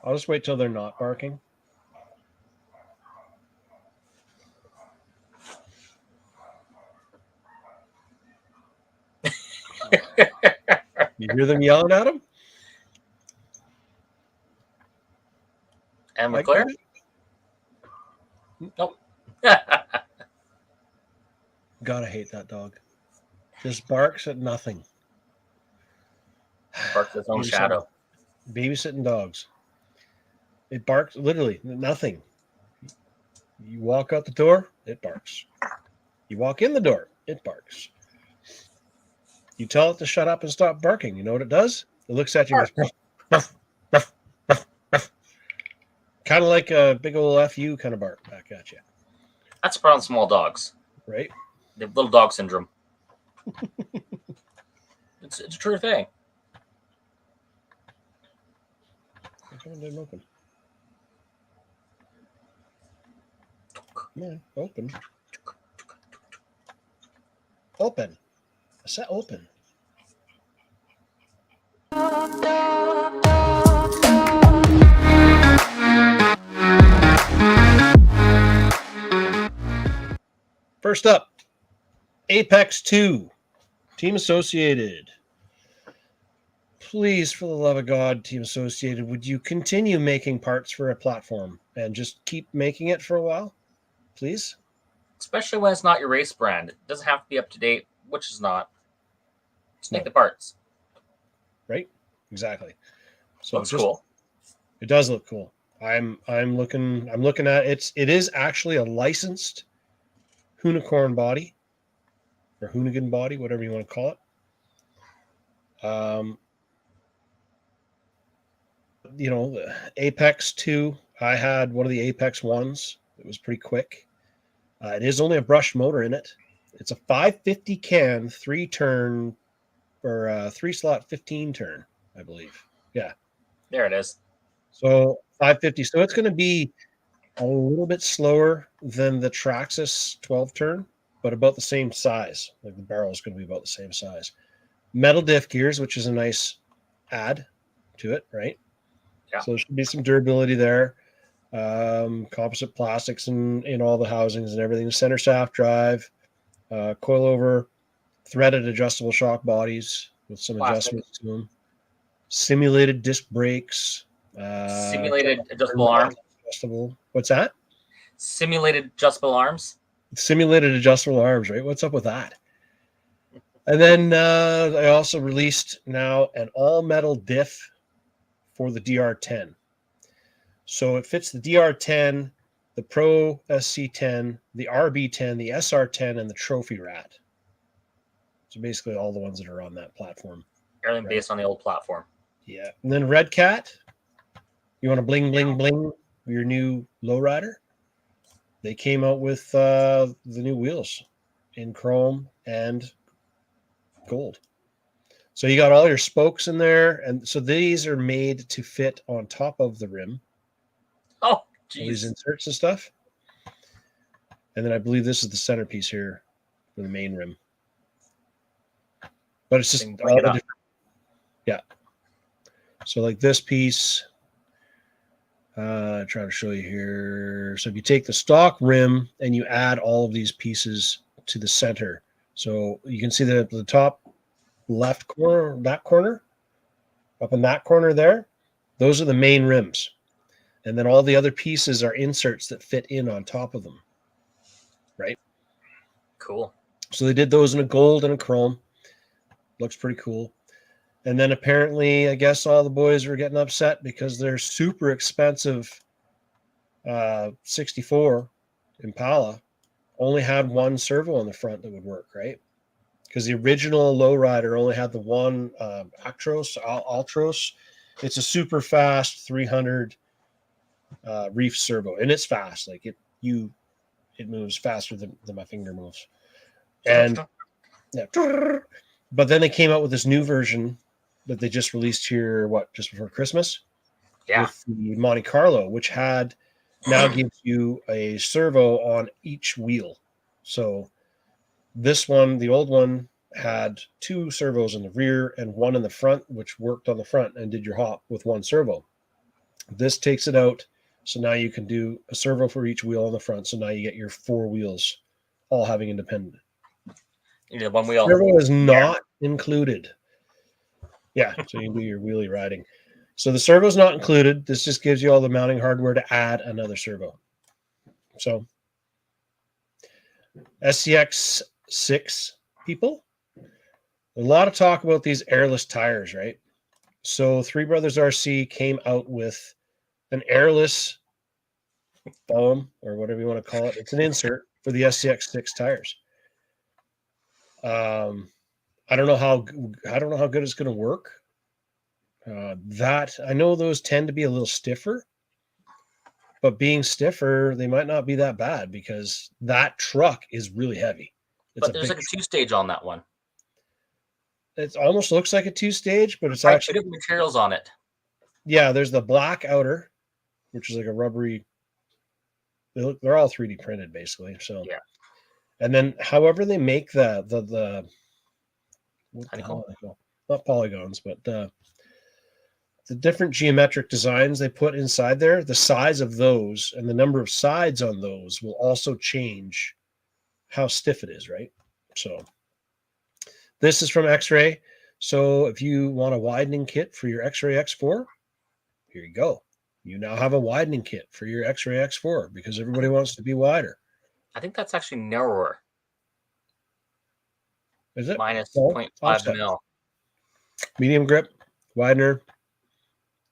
Speaker 2: I'll just wait till they're not barking. You hear them yelling at him?
Speaker 1: And we're clear? Nope.
Speaker 2: Gotta hate that dog. Just barks at nothing.
Speaker 1: Barks its own shadow.
Speaker 2: Babysitting dogs. It barks literally nothing. You walk out the door, it barks. You walk in the door, it barks. You tell it to shut up and stop barking. You know what it does? It looks at you and goes, ruff, ruff, ruff, ruff. Kind of like a big old FU kind of bark back at you.
Speaker 1: That's brown small dogs.
Speaker 2: Right?
Speaker 1: They have little dog syndrome. It's a true thing.
Speaker 2: It didn't open. Yeah, open. Open. I said open. First up, Apex 2, Team Associated. Please, for the love of God, Team Associated, would you continue making parts for a platform and just keep making it for a while? Please?
Speaker 1: Especially when it's not your race brand. It doesn't have to be up to date, which is not. Just make the parts.
Speaker 2: Right? Exactly. So
Speaker 1: looks cool.
Speaker 2: It does look cool. I'm looking at it. It is actually a licensed unicorn body or Hoonigan body, whatever you want to call it. You know, the Apex 2, I had one of the Apex 1s. It was pretty quick. It is only a brushed motor in it. It's a 550 can, 3-turn, or 3-slot 15-turn, I believe. Yeah.
Speaker 1: There it is.
Speaker 2: So 550. So it's going to be a little bit slower than the Traxxas 12-turn, but about the same size. Like the barrel is going to be about the same size. Metal diff gears, which is a nice add to it, right?
Speaker 1: Yeah.
Speaker 2: So there should be some durability there. Composite plastics in all the housings and everything. Center shaft drive, coilover, threaded adjustable shock bodies with some adjustments to them. Simulated disc brakes.
Speaker 1: Simulated adjustable arms.
Speaker 2: What's that?
Speaker 1: Simulated adjustable arms.
Speaker 2: Simulated adjustable arms, right? What's up with that? And then I also released now an all-metal diff for the DR10. So it fits the DR10, the Pro SC10, the RB10, the SR10, and the Trophy Rat. So basically all the ones that are on that platform.
Speaker 1: Everything based on the old platform.
Speaker 2: Yeah. And then Red Cat. You want to bling, bling, bling your new lowrider, they came out with the new wheels in chrome and gold. So you got all your spokes in there, and so these are made to fit on top of the rim.
Speaker 1: Oh,
Speaker 2: All these
Speaker 1: jeez.
Speaker 2: inserts and stuff. And then I believe this is the centerpiece here for the main rim. But it's just
Speaker 1: Bring
Speaker 2: all
Speaker 1: it
Speaker 2: the
Speaker 1: up.
Speaker 2: different. Yeah. So like this piece, trying to show you here. So if you take the stock rim and you add all of these pieces to the center, so you can see the top left corner, that corner, up in that corner there, those are the main rims. And then all the other pieces are inserts that fit in on top of them. Right?
Speaker 1: Cool.
Speaker 2: So they did those in a gold and a chrome. Looks pretty cool. And then apparently, I guess all the boys were getting upset because their super expensive 64 Impala only had one servo on the front that would work, right? Because the original lowrider only had the one Altros. It's a super fast 300 reef servo, and it's fast. Like it moves faster than my finger moves. And yeah, but then they came out with this new version that they just released here, just before Christmas?
Speaker 1: Yeah.
Speaker 2: With the Monte Carlo, which now gives you a servo on each wheel. So this one, the old one, had two servos in the rear and one in the front, which worked on the front and did your hop with one servo. This takes it out. So now you can do a servo for each wheel on the front. So now you get your four wheels all having independent.
Speaker 1: You need one wheel.
Speaker 2: Servo is not included. Yeah, so you can do your wheelie riding. So the servo is not included. This just gives you all the mounting hardware to add another servo. So SCX6 people, a lot of talk about these airless tires, right? So Three Brothers RC came out with an airless foam, or whatever you want to call it. It's an insert for the SCX6 tires. I don't know how good it's going to work. That I know those tend to be a little stiffer, but being stiffer, they might not be that bad because that truck is really heavy.
Speaker 1: But there's like a 2-stage on that one.
Speaker 2: It almost looks like a 2-stage, but it's
Speaker 1: Right,
Speaker 2: actually
Speaker 1: 2 different materials on it.
Speaker 2: Yeah, there's the black outer, which is like a rubbery. They're all 3D printed basically. So
Speaker 1: yeah.
Speaker 2: And then however they make the what the
Speaker 1: Honeycomb?
Speaker 2: hell, not polygons, but the different geometric designs they put inside there, the size of those and the number of sides on those will also change how stiff it is, right? So this is from X-Ray. So if you want a widening kit for your X-Ray X4, here you go. You now have a widening kit for your X-Ray X4 because everybody wants to be wider.
Speaker 1: I think that's actually narrower.
Speaker 2: Is it?
Speaker 1: Minus
Speaker 2: No,
Speaker 1: 0.5 mil.
Speaker 2: Medium grip, widener,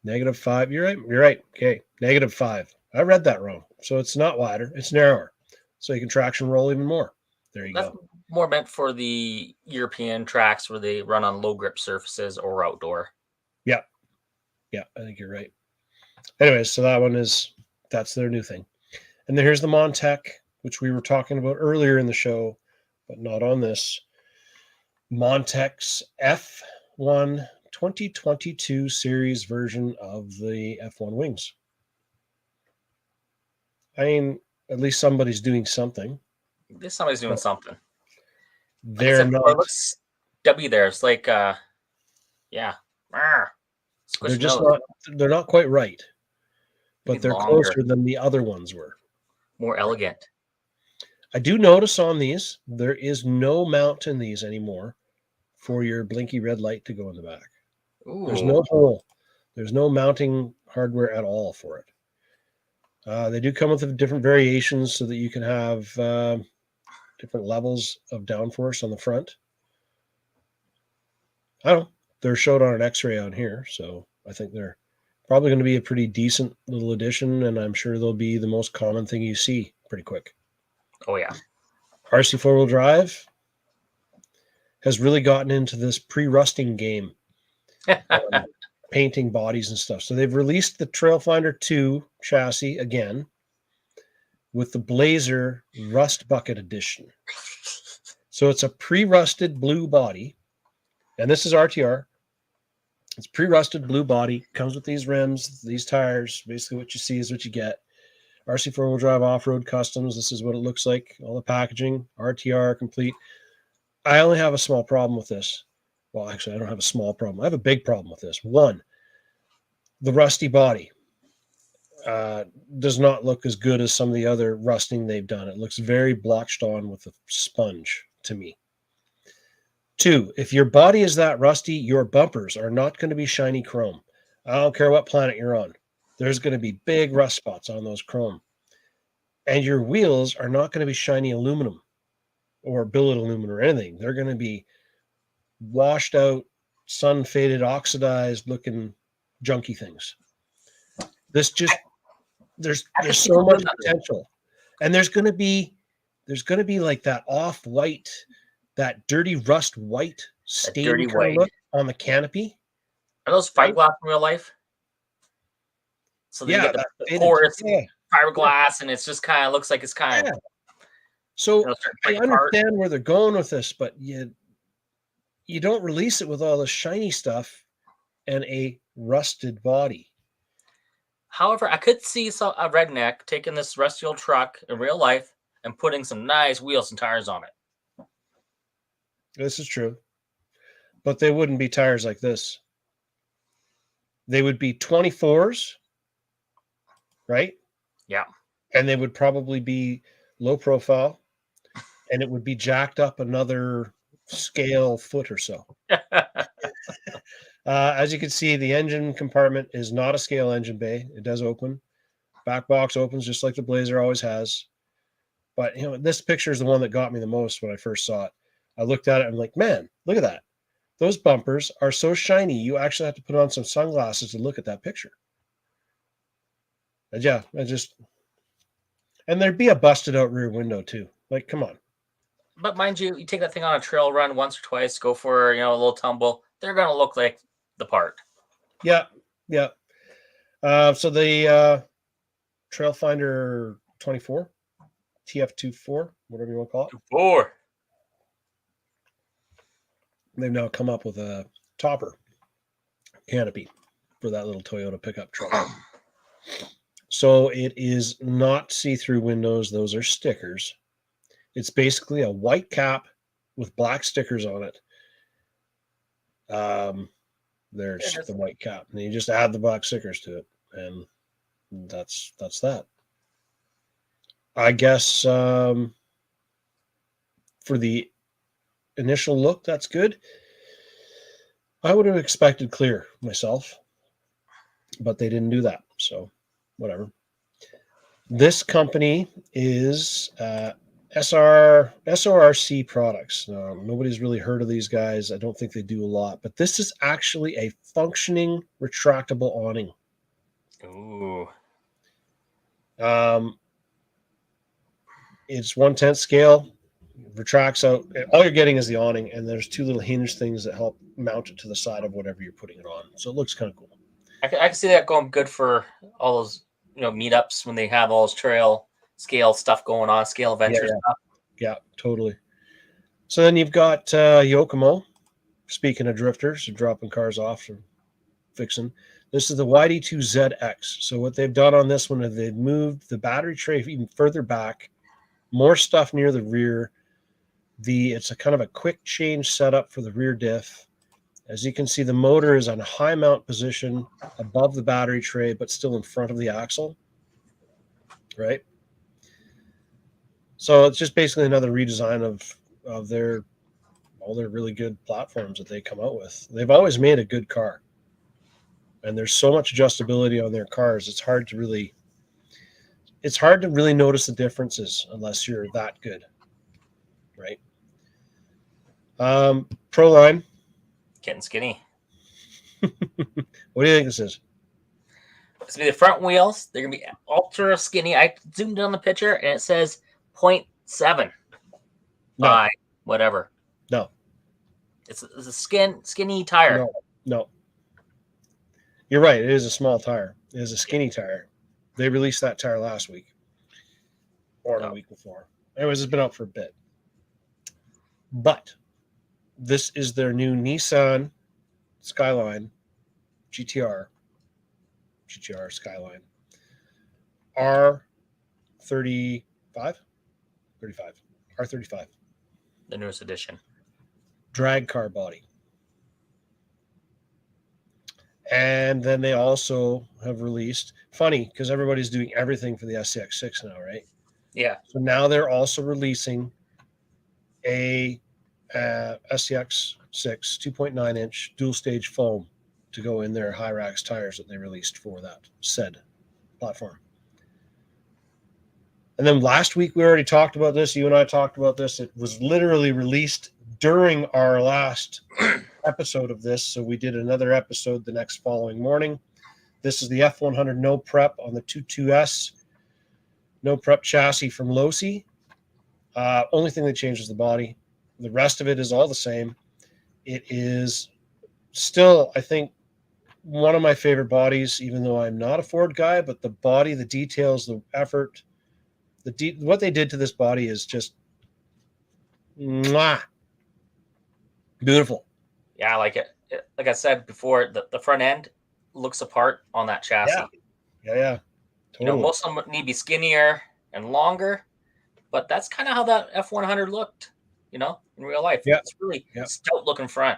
Speaker 2: -5. You're right. Okay, -5. I read that wrong. So it's not wider, it's narrower. So you can traction roll even more. There you
Speaker 1: That's
Speaker 2: go.
Speaker 1: more meant for the European tracks where they run on low grip surfaces or outdoor.
Speaker 2: Yeah. Yeah, I think you're right. Anyways, so that's their new thing. And then here's the Montec, which we were talking about earlier in the show, but not on this. Montec's F1 2022 series version of the F1 wings. I mean, at least somebody's doing something.
Speaker 1: At least somebody's doing something.
Speaker 2: They're
Speaker 1: like
Speaker 2: not.
Speaker 1: It looks stubby there. It's like, yeah.
Speaker 2: They're just not. They're not quite right, but they're
Speaker 1: longer,
Speaker 2: closer than the other ones were.
Speaker 1: More elegant.
Speaker 2: I do notice on these there is no mount in these anymore for your blinky red light to go in the back.
Speaker 1: Ooh.
Speaker 2: There's no hole. There's no mounting hardware at all for it. They do come with different variations so that you can have different levels of downforce on the front. I don't know. They're showed on an X-ray on here, so I think they're probably going to be a pretty decent little addition, and I'm sure they'll be the most common thing you see pretty quick.
Speaker 1: Oh, yeah.
Speaker 2: RC four-wheel drive has really gotten into this pre-rusting game. painting bodies and stuff. So they've released the Trailfinder 2 chassis again with the Blazer Rust Bucket Edition. So it's a pre-rusted blue body, and this is RTR. It's pre-rusted blue body, comes with these rims, these tires. Basically what you see is what you get. RC four-wheel drive off-road customs. This is what it looks like. All the packaging, RTR complete. I only have a small problem with this. Well, actually, I don't have a small problem. I have a big problem with this. One, the rusty body does not look as good as some of the other rusting they've done. It looks very blotched on with a sponge to me. Two, if your body is that rusty, your bumpers are not going to be shiny chrome. I don't care what planet you're on. There's going to be big rust spots on those chrome. And your wheels are not going to be shiny aluminum or billet aluminum or anything. They're going to be washed out, sun-faded, oxidized looking junky things. This just there's so much potential. And there's going to be like that off-white, that dirty rust white stain look on the canopy.
Speaker 1: Are those fiberglass in real life? So then you get the porous fiberglass, and it's just kind of looks like it's kind of.
Speaker 2: So I understand where they're going with this, but you don't release it with all the shiny stuff and a rusted body.
Speaker 1: However, I could see a redneck taking this rusty old truck in real life and putting some nice wheels and tires on it.
Speaker 2: This is true. But they wouldn't be tires like this. They would be 24s, right?
Speaker 1: Yeah.
Speaker 2: And they would probably be low profile, and it would be jacked up another scale foot or so. As you can see, the engine compartment is not a scale engine bay. It does open. Back box opens just like the Blazer always has. But this picture is the one that got me the most when I first saw it. I looked at it and I'm like, man, look at that. Those bumpers are so shiny, you actually have to put on some sunglasses to look at that picture. And yeah, and there'd be a busted out rear window too. Like, come on.
Speaker 1: But mind you, you take that thing on a trail run once or twice, go for a little tumble, they're going to look like the part.
Speaker 2: Yeah. So the Trailfinder 24, TF24, whatever you want to call it.
Speaker 1: 24.
Speaker 2: They've now come up with a topper canopy for that little Toyota pickup truck. So it is not see-through windows. Those are stickers. It's basically a white cap with black stickers on it. There's the white cap. And you just add the black stickers to it. And that's that. I guess for the initial look, that's good. I would have expected clear myself, but they didn't do that. So whatever. This company is SORC Products. Nobody's really heard of these guys. I don't think they do a lot, but this is actually a functioning retractable awning.
Speaker 1: Ooh.
Speaker 2: It's 1/10 scale, retracts out. All you're getting is the awning, and there's two little hinge things that help mount it to the side of whatever you're putting it on. So it looks kind of cool.
Speaker 1: I can see that going good for all those meetups when they have all those trail scale stuff going on, scale adventure stuff.
Speaker 2: Yeah, totally. So then you've got Yokomo. Speaking of drifters, dropping cars off or fixing. This is the Yd2 Zx. So what they've done on this one is they've moved the battery tray even further back, more stuff near the rear. It's a kind of a quick change setup for the rear diff. As you can see, the motor is on a high mount position above the battery tray, but still in front of the axle, right? So it's just basically another redesign of all their really good platforms that they come out with. They've always made a good car, and there's so much adjustability on their cars. It's hard to really notice the differences unless you're that good, right? Proline.
Speaker 1: Getting skinny.
Speaker 2: What do you think this is?
Speaker 1: It's going to be the front wheels. They're going to be ultra skinny. I zoomed in on the picture, and it says 0.7 by whatever.
Speaker 2: No.
Speaker 1: It's a skinny tire.
Speaker 2: No. You're right. It is a small tire. It is a skinny tire. They released that tire last week or the week before. Anyways, it's been out for a bit. But this is their new Nissan Skyline GTR Skyline R35 R35
Speaker 1: The newest edition.
Speaker 2: drag car body. And then they also have released, funny because everybody's doing everything for the SCX6 now, right?
Speaker 1: Yeah.
Speaker 2: So now they're also releasing a SCX6 2.9 inch dual stage foam to go in their Hyrax tires that they released for that said platform. And then last week we already talked about this. You and I talked about this. It was literally released during our last episode of this. So we did another episode the next following morning. This is the F100 no prep on the 22S no prep chassis from Losi. Only thing that changes the body. The rest of it is all the same. It is still, I think, one of my favorite bodies, even though I'm not a Ford guy, but the body, the details, the effort, what they did to this body is just mwah, beautiful.
Speaker 1: Yeah, I like it. Like I said before, the front end looks apart on that chassis.
Speaker 2: Yeah.
Speaker 1: You know, most of them need to be skinnier and longer, but that's kind of how that F100 looked, you know, in real life.
Speaker 2: Yeah.
Speaker 1: It's really stout looking front.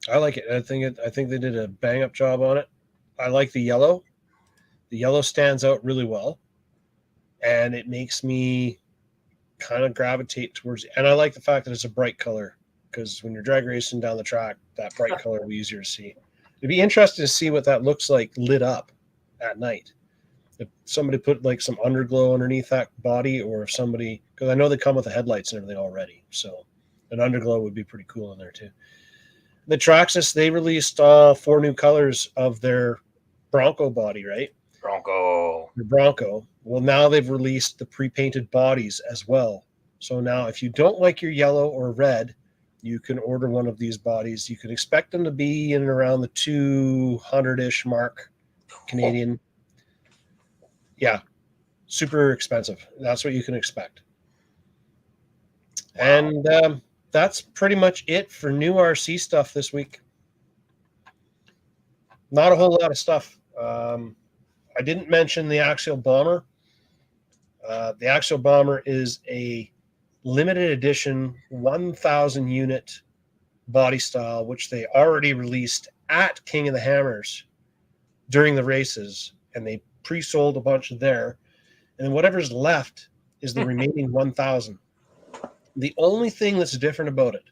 Speaker 2: I like it. I think they did a bang up job on it. I like the yellow. The yellow stands out really well, and it makes me kind of gravitate towards it. And I like the fact that it's a bright color, because when you're drag racing down the track, that bright color will be easier to see. It'd be interesting to see what that looks like lit up at night. If somebody put like some underglow underneath that body, or if somebody, because I know they come with the headlights and everything already, so an underglow would be pretty cool in there too. The Traxxas, they released all 4 new colors of their Bronco body, right? The Bronco. Well, now they've released the pre-painted bodies as well. So now if you don't like your yellow or red, you can order one of these bodies. You can expect them to be in and around the 200-ish mark Canadian. Yeah, super expensive. That's what you can expect. Wow. And that's pretty much it for new RC stuff this week. Not a whole lot of stuff. I didn't mention the Axial Bomber. The Axial Bomber is a limited edition 1,000 unit body style, which they already released at King of the Hammers during the races, and they pre-sold a bunch there. And then whatever's left is the remaining 1,000. The only thing that's different about it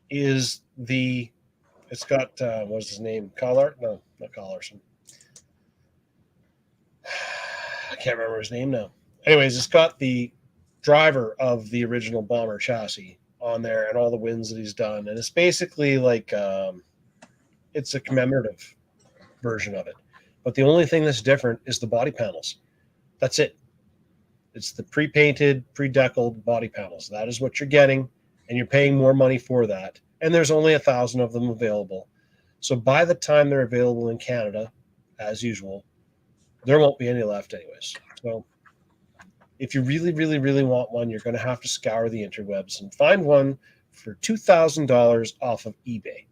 Speaker 2: is it's got, what's his name? Collard? No, not Collarson. I can't remember his name now. Anyways, it's got the driver of the original Bomber chassis on there and all the wins that he's done. And it's basically like, it's a commemorative version of it. But the only thing that's different is the body panels. That's it. It's the pre-painted, pre-deckled body panels. That is what you're getting, and you're paying more money for that. And there's only 1,000 of them available. So by the time they're available in Canada, as usual, there won't be any left anyways. So if you really, really, really want one, you're going to have to scour the interwebs and find one for $2,000 off of eBay.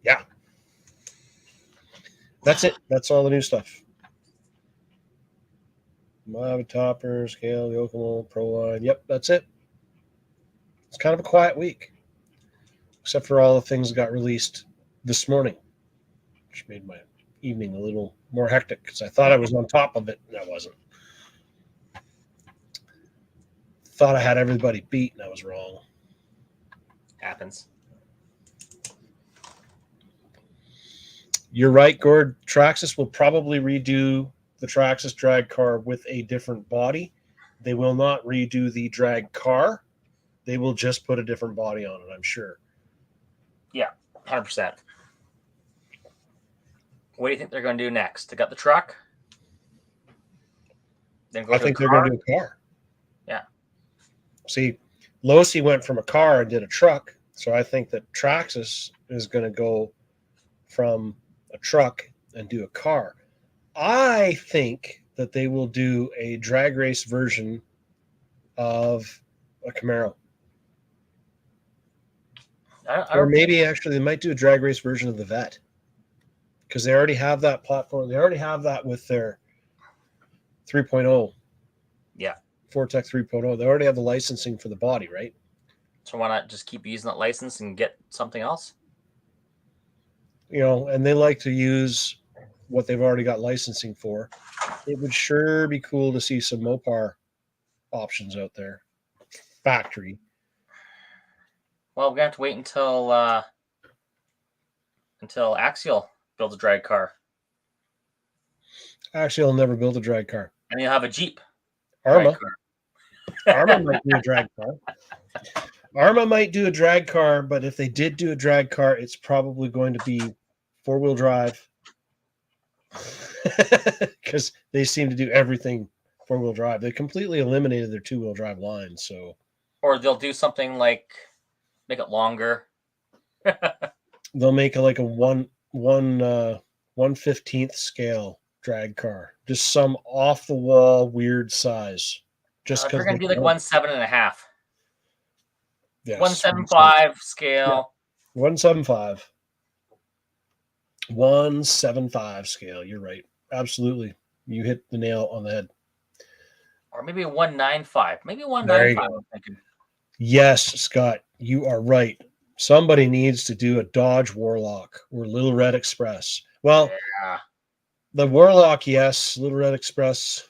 Speaker 2: Yeah. That's it. That's all the new stuff. Mava Topper, Scale, Yokomo, Proline. Yep, that's it. It's kind of a quiet week, except for all the things that got released this morning, which made my evening a little more hectic because I thought I was on top of it, and I wasn't. Thought I had everybody beat, and I was wrong.
Speaker 1: Happens.
Speaker 2: You're right, Gord. Traxxas will probably redo the Traxxas drag car with a different body. They will not redo the drag car. They will just put a different body on it, I'm sure.
Speaker 1: Yeah, 100%. What do you think they're going to do next? They got the truck?
Speaker 2: Then I think they're going to do a car.
Speaker 1: Yeah.
Speaker 2: See, Losi went from a car and did a truck. So I think that Traxxas is going to go from a truck and do a car. I think that they will do a drag race version of a Camaro. Or maybe actually they might do a drag race version of the Vet, because they already have that platform. They already have that with their 3.0.
Speaker 1: Yeah.
Speaker 2: Fortec 3.0. They already have the licensing for the body, right?
Speaker 1: So why not just keep using that license and get something else?
Speaker 2: You know, and they like to use what they've already got licensing for. It would sure be cool to see some Mopar options out there. Factory.
Speaker 1: Well, we're gonna have to wait until Axial builds a drag car.
Speaker 2: Actually, I'll never build a drag car.
Speaker 1: And you'll have a Jeep.
Speaker 2: Arma. Arma might do a drag car. Arma might do a drag car, but if they did do a drag car, it's probably going to be 4-wheel drive. Because they seem to do everything 4-wheel drive. They completely eliminated their 2-wheel drive line. So,
Speaker 1: or they'll do something like make it longer.
Speaker 2: They'll make a 1/15th scale drag car, just some off the wall weird size. Just because
Speaker 1: they're gonna do like 1.7.5.
Speaker 2: Yes,
Speaker 1: 1.75 scale.
Speaker 2: Yeah. 1.75. 1.75 scale. You're right. Absolutely. You hit the nail on the head.
Speaker 1: Or maybe a 1.95. Maybe 1.95. I'm thinking.
Speaker 2: Yes, Scott, you are right. Somebody needs to do a Dodge Warlock or Little Red Express. Well,
Speaker 1: yeah.
Speaker 2: The Warlock, yes. Little Red Express,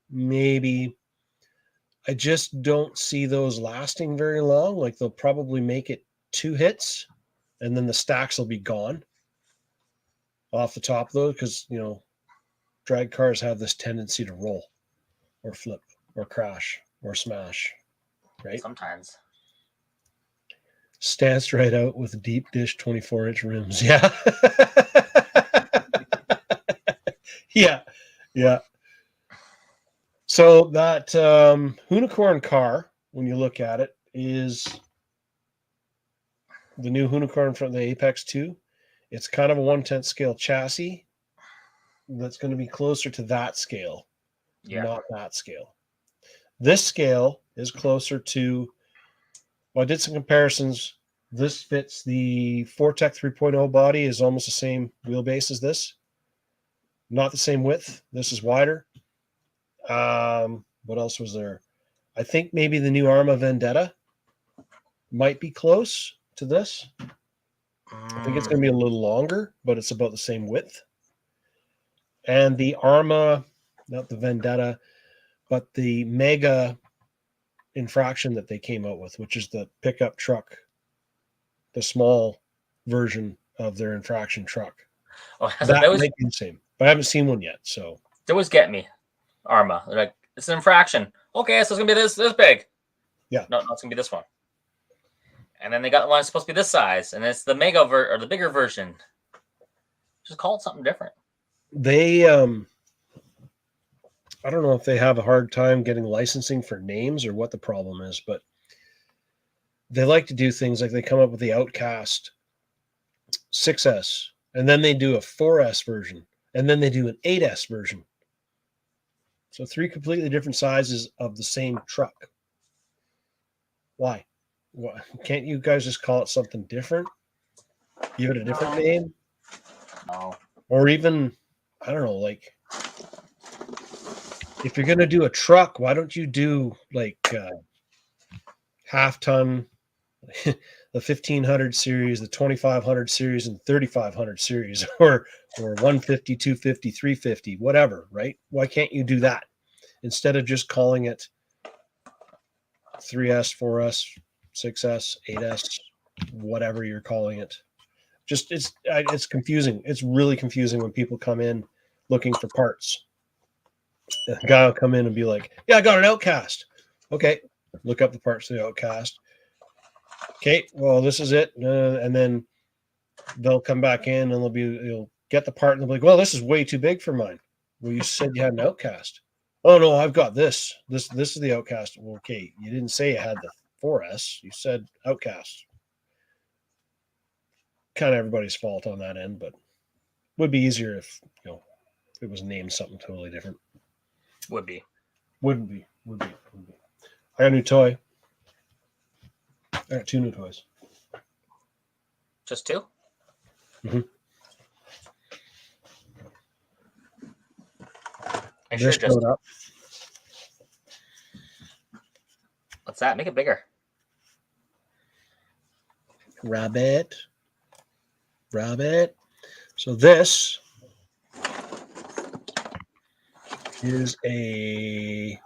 Speaker 2: maybe. I just don't see those lasting very long. Like, they'll probably make it 2 hits, and then the stacks will be gone off the top, though, because, you know, drag cars have this tendency to roll or flip or crash or smash, right?
Speaker 1: Sometimes.
Speaker 2: Stanced right out with deep dish 24-inch rims. Yeah. Yeah. So that Unicorn car, when you look at it, is the new Unicorn from the Apex 2. It's kind of a 1/10 scale chassis that's going to be closer to that scale, not that scale. This scale is closer to, well, I did some comparisons. This fits the Fortec 3.0 body, is almost the same wheelbase as this. Not the same width. This is wider. What else was there? I think maybe the new Arma Vendetta might be close to this. I think it's going to be a little longer, but it's about the same width. And the Arma, not the Vendetta, but the Mega Infraction that they came out with, which is the pickup truck, the small version of their Infraction truck.
Speaker 1: Oh,
Speaker 2: that might be the same, but I haven't seen one yet. So
Speaker 1: they always get me. Arma, they're like, it's an Infraction. Okay, so it's gonna be this big.
Speaker 2: Yeah.
Speaker 1: No, it's gonna be this one. And then they got one that's supposed to be this size, and it's the mega or the bigger version. Just call it something different.
Speaker 2: They I don't know if they have a hard time getting licensing for names or what the problem is, but they like to do things like they come up with the Outcast 6S, and then they do a 4S version, and then they do an 8S version. So 3 completely different sizes of the same truck. Why? Can't you guys just call it something different? Give it a different name?
Speaker 1: No.
Speaker 2: Or even, I don't know, like, if you're going to do a truck, why don't you do like half ton, the 1500 series, the 2500 series, and 3500 series, or 150, 250, 350, whatever, right? Why can't you do that instead of just calling it 3S, 4S, 6S, 8S, whatever you're calling it? Just it's confusing. It's really confusing when people come in looking for parts. The guy will come in and be like, "Yeah, I got an Outcast." Okay, look up the parts of the Outcast. Okay, well, this is it, and then they'll come back in and they'll get the part and they'll be like, "Well, this is way too big for mine." Well, you said you had an Outcast. Oh no, I've got this. This is the Outcast. Well, okay, you didn't say you had the 4S. You said Outcast. kind of everybody's fault on that end, but would be easier if it was named something totally different.
Speaker 1: Would be.
Speaker 2: Would be. I got a new toy. I got 2 new toys.
Speaker 1: Just 2?
Speaker 2: Mm-hmm.
Speaker 1: I sure
Speaker 2: This
Speaker 1: just.
Speaker 2: showed up.
Speaker 1: What's that? Make it bigger.
Speaker 2: Rabbit. So this is a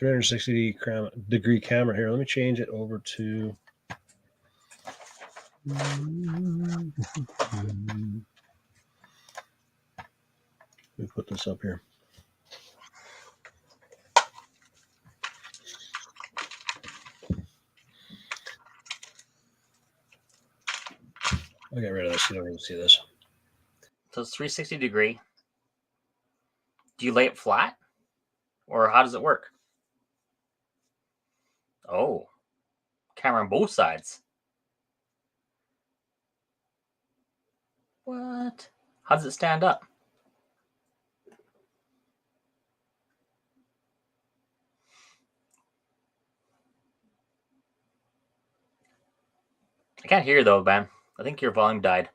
Speaker 2: 360-degree camera here. Let me change it over to. Let me put this up here. I'll get rid of this. You don't even see this.
Speaker 1: So it's 360 degree. Do you lay it flat? Or how does it work? Oh. Camera on both sides. What? How does it stand up? I can't hear you though, Ben. I think your volume died.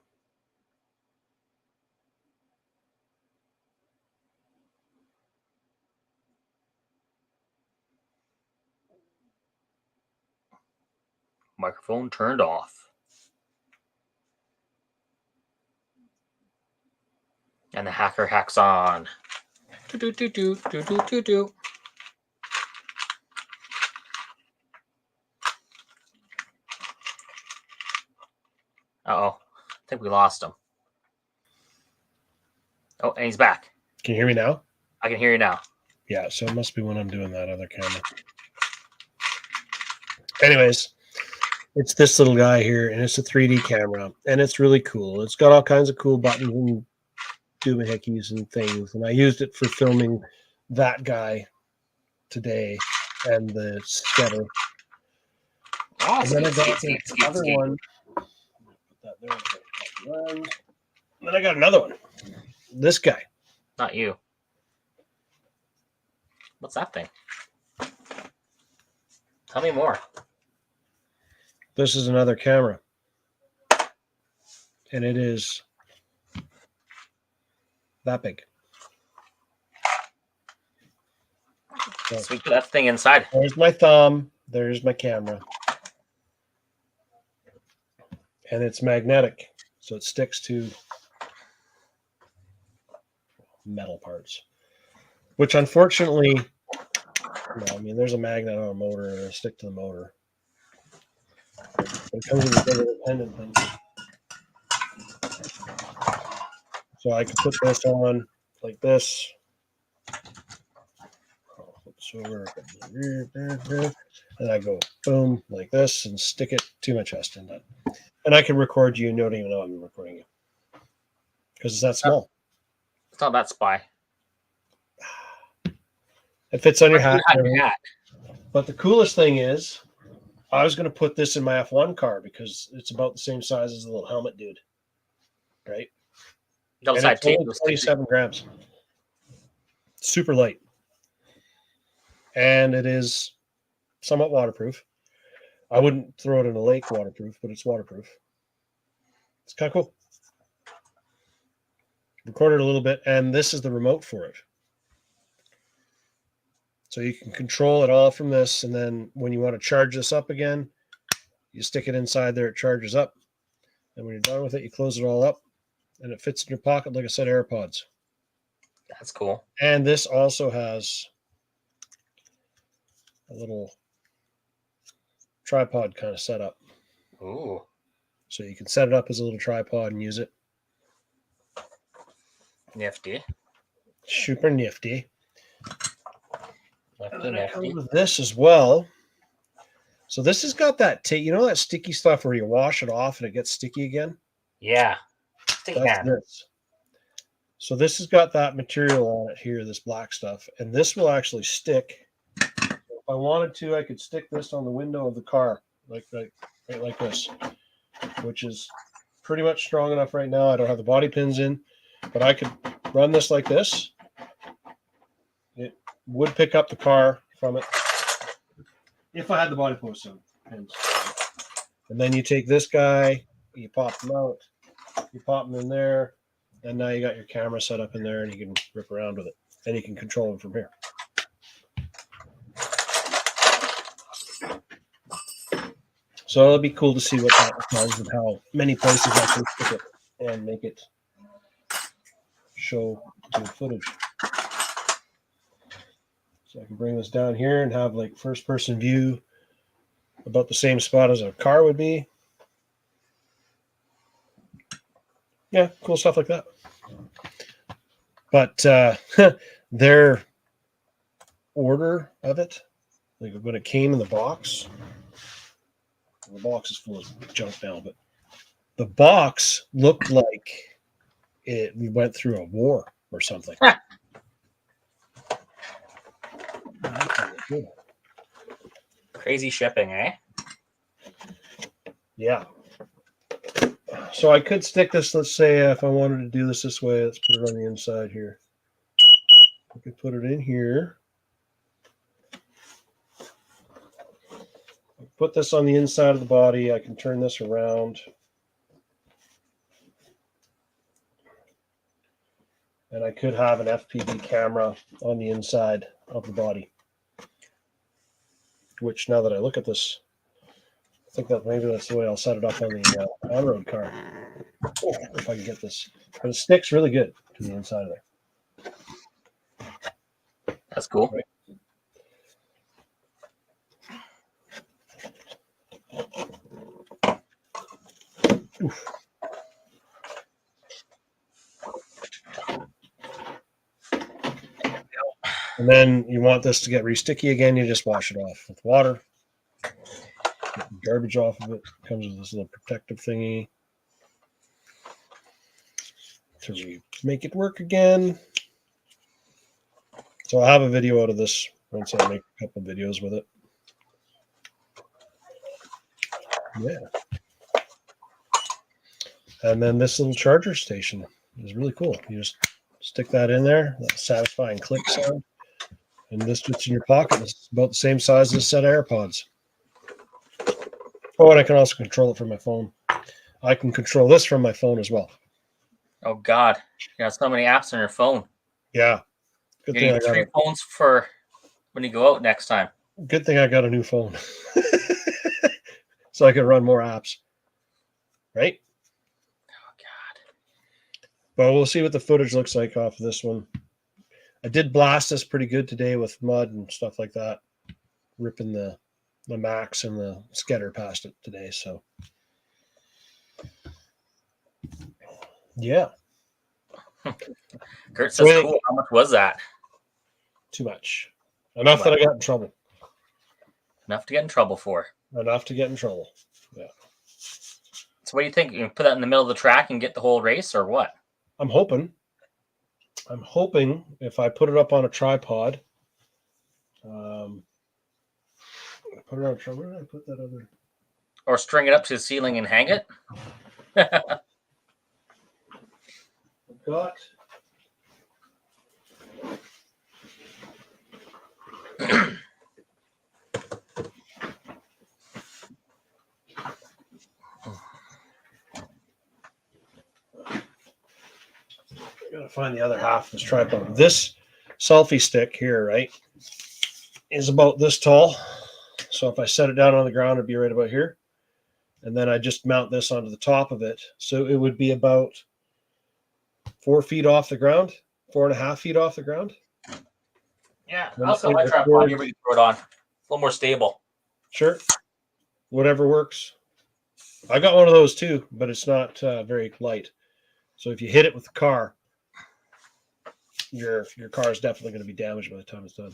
Speaker 1: Microphone turned off. And the hacker hacks on. Do. Uh-oh. I think we lost him. Oh, and he's back.
Speaker 2: Can you hear me now?
Speaker 1: I can hear you now.
Speaker 2: Yeah, so it must be when I'm doing that other camera. Anyways, it's this little guy here, and it's a 3D camera, and it's really cool. It's got all kinds of cool buttons and doohickeys and things, and I used it for filming that guy today and the scatter.
Speaker 1: Oh,
Speaker 2: And then I got this other one. Put that there. And then I got another one. This guy.
Speaker 1: Not you. What's that thing? Tell me more.
Speaker 2: This is another camera. And it is that big.
Speaker 1: So we put that thing inside.
Speaker 2: There's my thumb. There's my camera. And it's magnetic. So it sticks to metal parts. Which unfortunately, there's a magnet on a motor and it'll stick to the motor. It comes with a independent thing. So I can put this on like this. And I go boom like this and stick it to my chest and done. And I can record you and you don't even know I'm recording you. Because it's that small.
Speaker 1: It's not that spy.
Speaker 2: It fits on your hat.
Speaker 1: hat.
Speaker 2: But the coolest thing is, I was going to put this in my F1 car because it's about the same size as the little helmet dude. Right? And it's only 27 grams. Super light. And it is somewhat waterproof. I wouldn't throw it in a lake waterproof, but it's waterproof. It's kind of cool. Recorded a little bit, and this is the remote for it. So you can control it all from this, and then when you want to charge this up again, you stick it inside there, it charges up. And when you're done with it, you close it all up, and it fits in your pocket like a set of AirPods.
Speaker 1: That's cool.
Speaker 2: And this also has a little tripod kind of setup.
Speaker 1: Ooh.
Speaker 2: So you can set it up as a little tripod and use it.
Speaker 1: Nifty.
Speaker 2: Super nifty.
Speaker 1: Nifty,
Speaker 2: And then it
Speaker 1: nifty.
Speaker 2: comes with this as well. So this has got that tape. You know that sticky stuff where you wash it off and it gets sticky again?
Speaker 1: Yeah. Sticky
Speaker 2: That's
Speaker 1: hand.
Speaker 2: this. So this has got that material on it here, this black stuff. And this will actually stick. If I wanted to, I could stick this on the window of the car, like this, which is pretty much strong enough right now. I don't have the body pins in, but I could run this like this. It would pick up the car from it if I had the body post in. And then you take this guy, you pop them out, you pop them in there, and now you got your camera set up in there, and you can rip around with it, and you can control them from here. So it'll be cool to see what that does and how many places I can stick it and make it show good footage. So I can bring this down here and have like first person view about the same spot as a car would be. Yeah, cool stuff like that. But their order of it, like when it came in the box is full of junk now, but the box looked like we went through a war or something.
Speaker 1: Crazy shipping, eh?
Speaker 2: Yeah. So I could stick this, let's say if I wanted to do this way, let's put it on the inside here. I could put it in here. Put this on the inside of the body. I can turn this around. And I could have an FPV camera on the inside of the body. Which, now that I look at this, I think that maybe that's the way I'll set it up on the on-road car. If I can get this. But it sticks really good to the inside of there.
Speaker 1: That's cool.
Speaker 2: Right. Oof. And then you want this to get re-sticky again, you just wash it off with water. Get the garbage off of it. Comes with this little protective thingy to make it work again. So I'll have a video out of this once I make a couple videos with it. Yeah. And then this little charger station is really cool. You just stick that in there, that satisfying click sound. And this fits in your pocket. It's about the same size as a set of AirPods. Oh, and I can also control it from my phone. I can control this from my phone as well.
Speaker 1: Oh, God. You got so many apps on your phone.
Speaker 2: Yeah. Good
Speaker 1: You
Speaker 2: thing
Speaker 1: need 3 phones for when you go out next time.
Speaker 2: Good thing I got a new phone. So I can run more apps. Right?
Speaker 1: Oh, God.
Speaker 2: But we'll see what the footage looks like off of this one. I did blast this pretty good today with mud and stuff like that. Ripping the Maxx and the Skedder past it today. So, yeah.
Speaker 1: Kurt says, cool. How much was that?
Speaker 2: Too much. Enough that I got in trouble.
Speaker 1: Enough to get in trouble for.
Speaker 2: Enough to get in trouble. Yeah.
Speaker 1: So what do you think? You can put that in the middle of the track and get the whole race, or what?
Speaker 2: I'm hoping if I put it up on a tripod, put it on a tripod. Where did I put that other?
Speaker 1: Or string it up to the ceiling and hang it.
Speaker 2: I've got. I gotta find the other half of this tripod. This selfie stick here, right, is about this tall. So if I set it down on the ground, it'd be right about here. And then I just mount this onto the top of it. So it would be about 4 feet off the ground, 4.5 feet off the ground.
Speaker 1: Yeah, I'll sell my tripod here, we can throw it on. A little more stable.
Speaker 2: Sure. Whatever works. I got one of those too, but it's not very light. So if you hit it with the car, your car is definitely going to be damaged by the time it's done.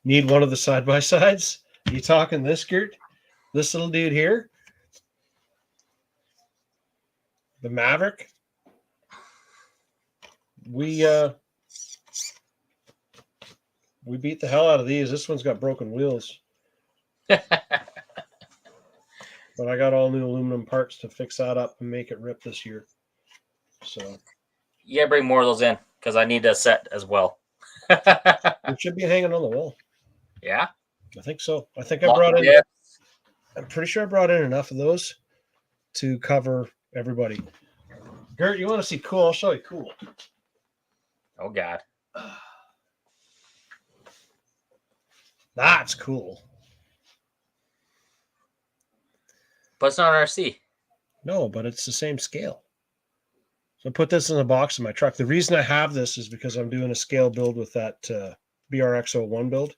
Speaker 2: Need one of the side-by-sides? You talking this, Gert? This little dude here? The Maverick? We beat the hell out of these. This one's got broken wheels. But I got all new aluminum parts to fix that up and make it rip this year. So
Speaker 1: Yeah, bring more of those in because I need a set as well.
Speaker 2: it should be hanging on the wall.
Speaker 1: Yeah,
Speaker 2: I think so. I think I brought in.
Speaker 1: Yeah.
Speaker 2: I'm pretty sure I brought in enough of those to cover everybody. Gert, you want to see cool? I'll show you cool.
Speaker 1: Oh God,
Speaker 2: that's cool.
Speaker 1: but it's not an RC.
Speaker 2: No, but it's the same scale. So I put this in the box of my truck. The reason I have this is because I'm doing a scale build with that BRX01 build.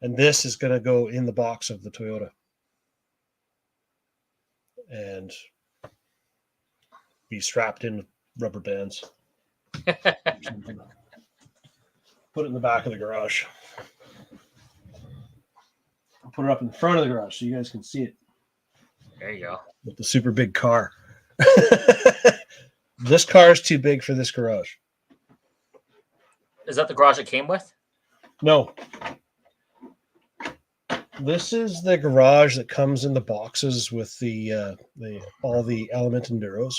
Speaker 2: And this is going to go in the box of the Toyota. And be strapped in with rubber bands. Put it in the back of the garage. I'll put it up in the front of the garage so you guys can see it.
Speaker 1: There you go.
Speaker 2: With the super big car. This car is too big for this garage.
Speaker 1: Is that the garage it came with?
Speaker 2: No. This is the garage that comes in the boxes with all the Element Enduros.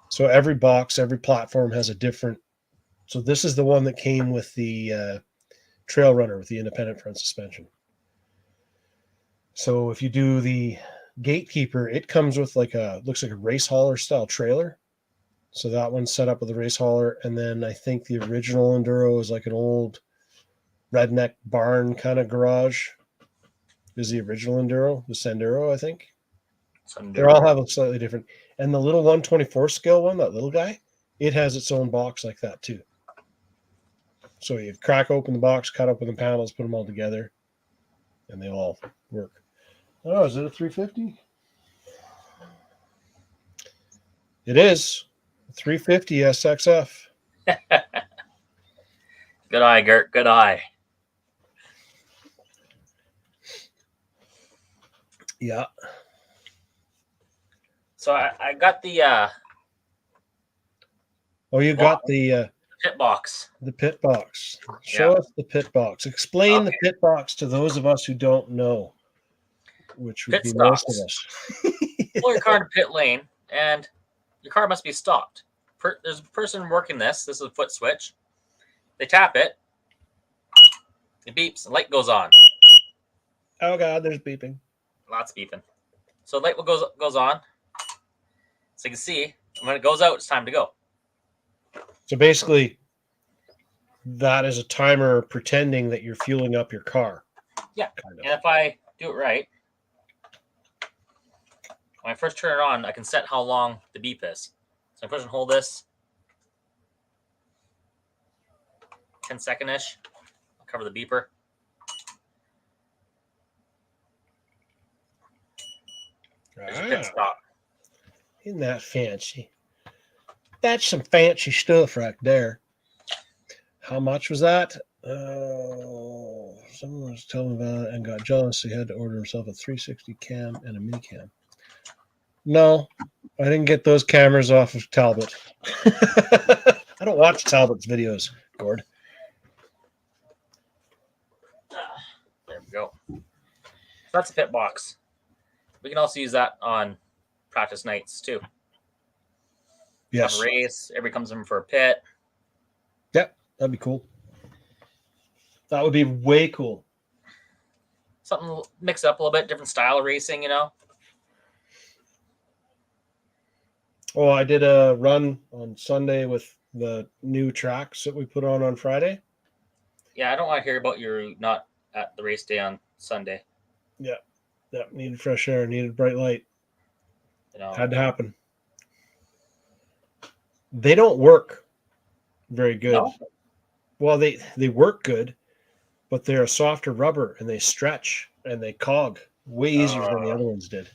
Speaker 2: So every box, every platform has a different. So this is the one that came with the Trail Runner with the independent front suspension. So if you do the Gatekeeper, it comes with looks like a race hauler style trailer. So that one's set up with a race hauler, and then I think the original Enduro is like an old redneck barn kind of garage. Is the original Enduro, the Sandero, I think. They all have a slightly different. And the little 124 scale one, that little guy, it has its own box like that too. So you crack open the box, cut open the panels, put them all together, and they all work. Oh, is it a 350? It is. 350 SXF.
Speaker 1: Good eye, Gert. Good eye.
Speaker 2: Yeah.
Speaker 1: So I got the
Speaker 2: Oh, you got the
Speaker 1: pit box.
Speaker 2: The pit box. Show us the pit box. Explain the pit box to those of us who don't know, which would be most of us.
Speaker 1: Pull your car to pit lane, and your car must be stopped. There's a person working this. This is a foot switch. They tap it. It beeps. The light goes on.
Speaker 2: Oh God, there's beeping.
Speaker 1: Lots of beeping. So the light goes on. So you can see when it goes out, it's time to go.
Speaker 2: So basically, that is a timer pretending that you're fueling up your car.
Speaker 1: Yeah. Kind of. And if I do it right, when I first turn it on, I can set how long the beep is. So I push and hold this. 10-second-ish. I'll cover the beeper. There's your pit stop.
Speaker 2: Isn't that fancy? That's some fancy stuff right there. How much was that? Someone was telling me about it and got jealous. He had to order himself a 360 cam and a mini cam. No, I didn't get those cameras off of Talbot. I don't watch Talbot's videos, Gord.
Speaker 1: There we go. So that's a pit box. We can also use that on practice nights too.
Speaker 2: Yes.
Speaker 1: Have a race. Everybody comes in for a pit.
Speaker 2: Yep, that'd be cool. That would be way cool.
Speaker 1: Something mix it up a little bit, different style of racing, you know.
Speaker 2: Oh, I did a run on Sunday with the new tracks that we put on Friday.
Speaker 1: Yeah, I don't want to hear about your not at the race day on Sunday.
Speaker 2: Yeah. Yep, needed fresh air, needed bright light.
Speaker 1: You know,
Speaker 2: had to happen. They don't work very good. No? Well, they work good, but they're a softer rubber and they stretch and they cog way easier than the other ones did.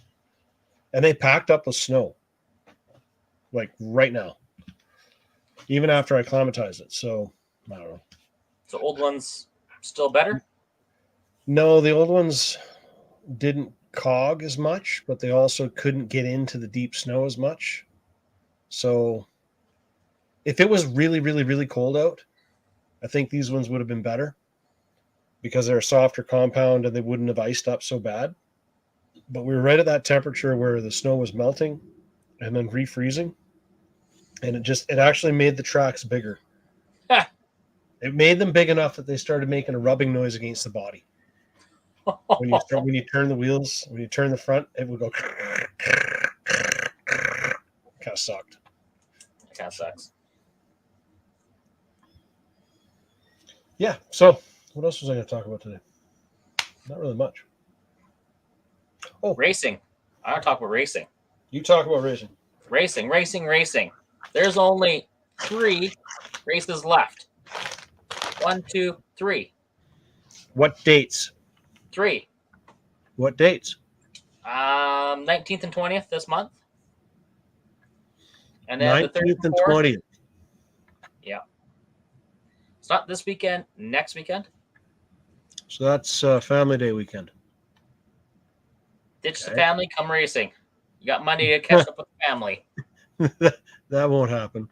Speaker 2: And they packed up with snow, like right now, even after I acclimatized it. So I don't know.
Speaker 1: So old ones still better?
Speaker 2: No, the old ones didn't cog as much, but they also couldn't get into the deep snow as much. So if it was really, really, really cold out, I think these ones would have been better because they're a softer compound and they wouldn't have iced up so bad. but we were right at that temperature where the snow was melting and then refreezing, and it actually made the tracks bigger. It made them big enough that they started making a rubbing noise against the body. When you turn the wheels, when you turn the front, it would go. Kind of sucked.
Speaker 1: It kind of sucks.
Speaker 2: Yeah. So, what else was I going to talk about today? Not really much. Oh,
Speaker 1: Racing. I want to talk about racing.
Speaker 2: You talk about racing.
Speaker 1: Racing. There's only 3 races left. 1, 2, 3.
Speaker 2: What dates?
Speaker 1: 3.
Speaker 2: What dates?
Speaker 1: 19th and 20th this month. And then
Speaker 2: 19th
Speaker 1: the 3rd
Speaker 2: and
Speaker 1: 4th.
Speaker 2: 20th.
Speaker 1: Yeah. It's not this weekend, next weekend.
Speaker 2: So that's Family Day weekend.
Speaker 1: Ditch the family, come racing. You got Monday to catch up with the family.
Speaker 2: That won't happen.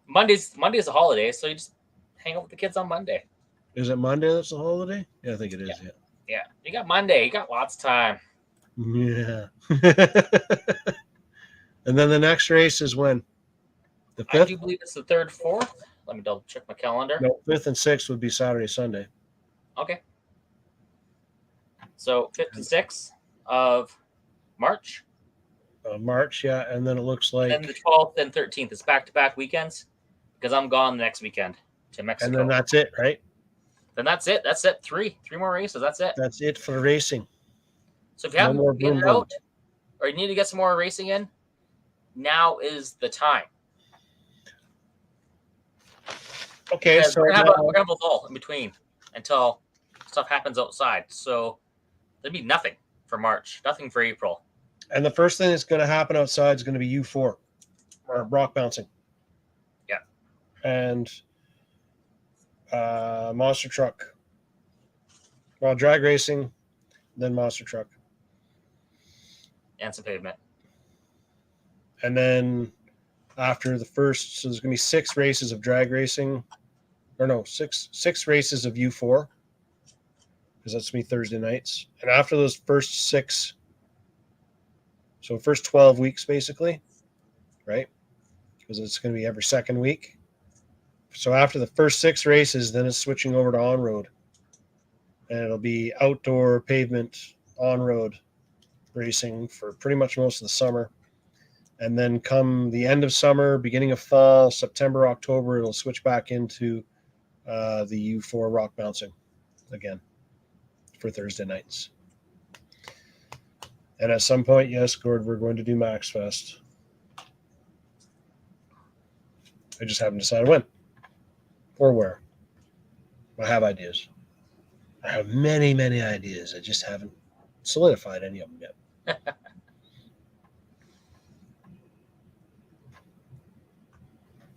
Speaker 1: Monday's a holiday, so you just hang out with the kids on Monday.
Speaker 2: Is it Monday that's the holiday? Yeah, I think it is.
Speaker 1: Yeah. You got Monday. You got lots of time.
Speaker 2: Yeah. And then the next race is when? The 5th?
Speaker 1: I do believe it's the 3rd, 4th. Let me double check my calendar.
Speaker 2: No, 5th and 6th would be Saturday, Sunday.
Speaker 1: Okay. So 5th and 6th of March.
Speaker 2: March, yeah. And then it looks like.
Speaker 1: And then the 12th and 13th. It's back-to-back weekends because I'm gone the next weekend to Mexico.
Speaker 2: And then that's it, right?
Speaker 1: Then that's it. That's it. 3 more races. That's it.
Speaker 2: That's it for racing.
Speaker 1: So if you haven't get it out or you need to get some more racing in, now is the time.
Speaker 2: Okay,
Speaker 1: because
Speaker 2: so
Speaker 1: we're gonna have a lull in between until stuff happens outside. So there'd be nothing for March, nothing for April.
Speaker 2: And the first thing that's going to happen outside is going to be U4 or rock bouncing.
Speaker 1: Yeah.
Speaker 2: And monster truck. Well, drag racing, then monster truck.
Speaker 1: And some pavement.
Speaker 2: And then after the first, so there's going to be 6 races of drag racing. Or no, six races of U4. Because that's going to be Thursday nights. And after those first 6, so first 12 weeks basically, right? Because it's going to be every second week. So after the first 6 races, then it's switching over to on-road. And it'll be outdoor pavement on-road racing for pretty much most of the summer. And then come the end of summer, beginning of fall, September, October, it'll switch back into the U4 rock bouncing again for Thursday nights. And at some point, yes, Gord, we're going to do Maxx Fest. I just haven't decided when or where. I have ideas. I have many, many ideas. I just haven't solidified any of them yet.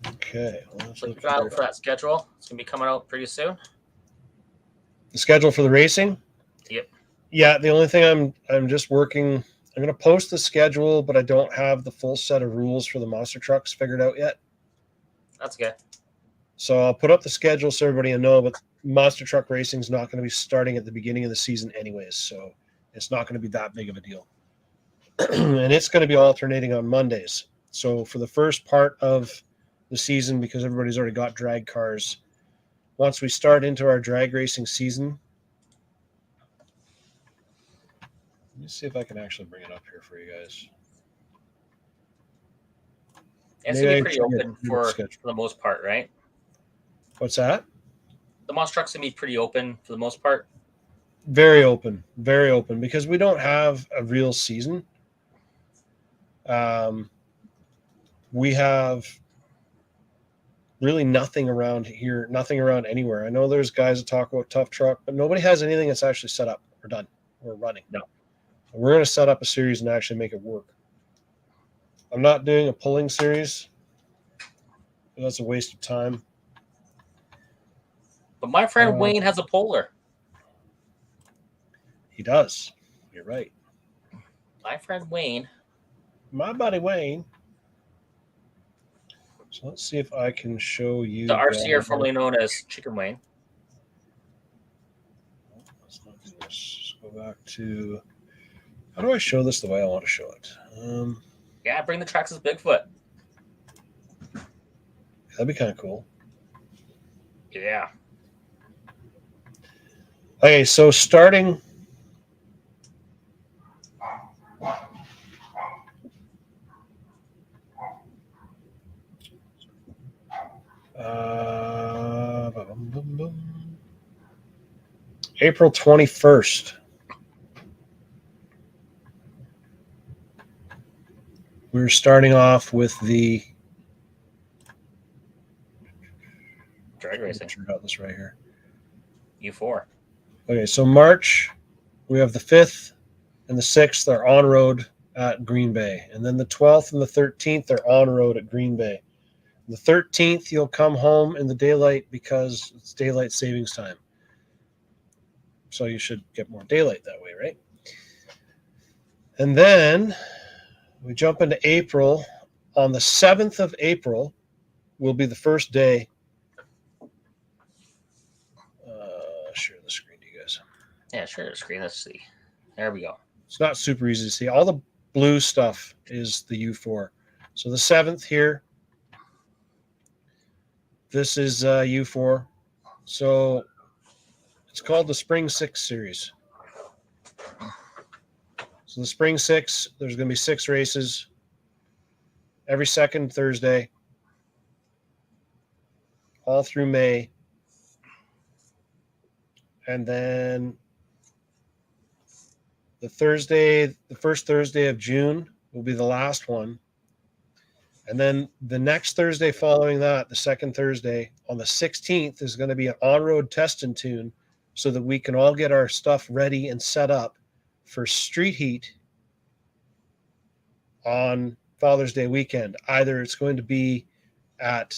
Speaker 2: Okay. Well,
Speaker 1: so keep an eye out for that schedule. It's going to be coming out pretty soon.
Speaker 2: The schedule for the racing?
Speaker 1: Yep.
Speaker 2: Yeah, the only thing I'm just working, I'm going to post the schedule, but I don't have the full set of rules for the monster trucks figured out yet.
Speaker 1: That's good.
Speaker 2: So I'll put up the schedule so everybody will know, but monster truck racing is not going to be starting at the beginning of the season anyways, so it's not going to be that big of a deal. And it's going to be alternating on Mondays. So for the first part of the season, because everybody's already got drag cars, once we start into our drag racing season, let me see if I can actually bring it up here for you guys.
Speaker 1: It's going to be pretty open for the most part, right?
Speaker 2: What's that?
Speaker 1: The monster truck's going to be pretty open for the most part.
Speaker 2: Very open, because we don't have a real season. We have really nothing around here, nothing around anywhere. I know there's guys that talk about tough truck, but nobody has anything that's actually set up or done or running.
Speaker 1: No.
Speaker 2: We're going to set up a series and actually make it work. I'm not doing a pulling series. That's a waste of time.
Speaker 1: But my friend Wayne has a puller.
Speaker 2: He does. You're right.
Speaker 1: My friend Wayne.
Speaker 2: My buddy Wayne. So let's see if I can show you.
Speaker 1: The RCR formerly known as Chicken Wayne.
Speaker 2: Let's not do this. Let's go back to How do I show this the way I want to show it?
Speaker 1: Yeah, bring the tracks as Bigfoot.
Speaker 2: That'd be kind of cool.
Speaker 1: Yeah.
Speaker 2: Okay, so starting. April 21st. We're starting off with the
Speaker 1: Drag racing.
Speaker 2: I got this right here.
Speaker 1: U4.
Speaker 2: Okay, so March, we have the 5th and the 6th are on road at Green Bay. And then the 12th and the 13th are on road at Green Bay. The 13th, you'll come home in the daylight because it's daylight savings time. So you should get more daylight that way, right? And then we jump into April. On the 7th of April will be the first day. Share the screen to you guys.
Speaker 1: Yeah, share the screen. Let's see. There we go.
Speaker 2: It's not super easy to see. All the blue stuff is the U4. So the 7th here, this is U4. So it's called the Spring 6 series. So the Spring 6, there's going to be 6 races every second Thursday, all through May. And then the first Thursday of June will be the last one. And then the next Thursday following that, the second Thursday, on the 16th, is going to be an on-road test and tune so that we can all get our stuff ready and set up for street heat on Father's Day weekend. Either it's going to be at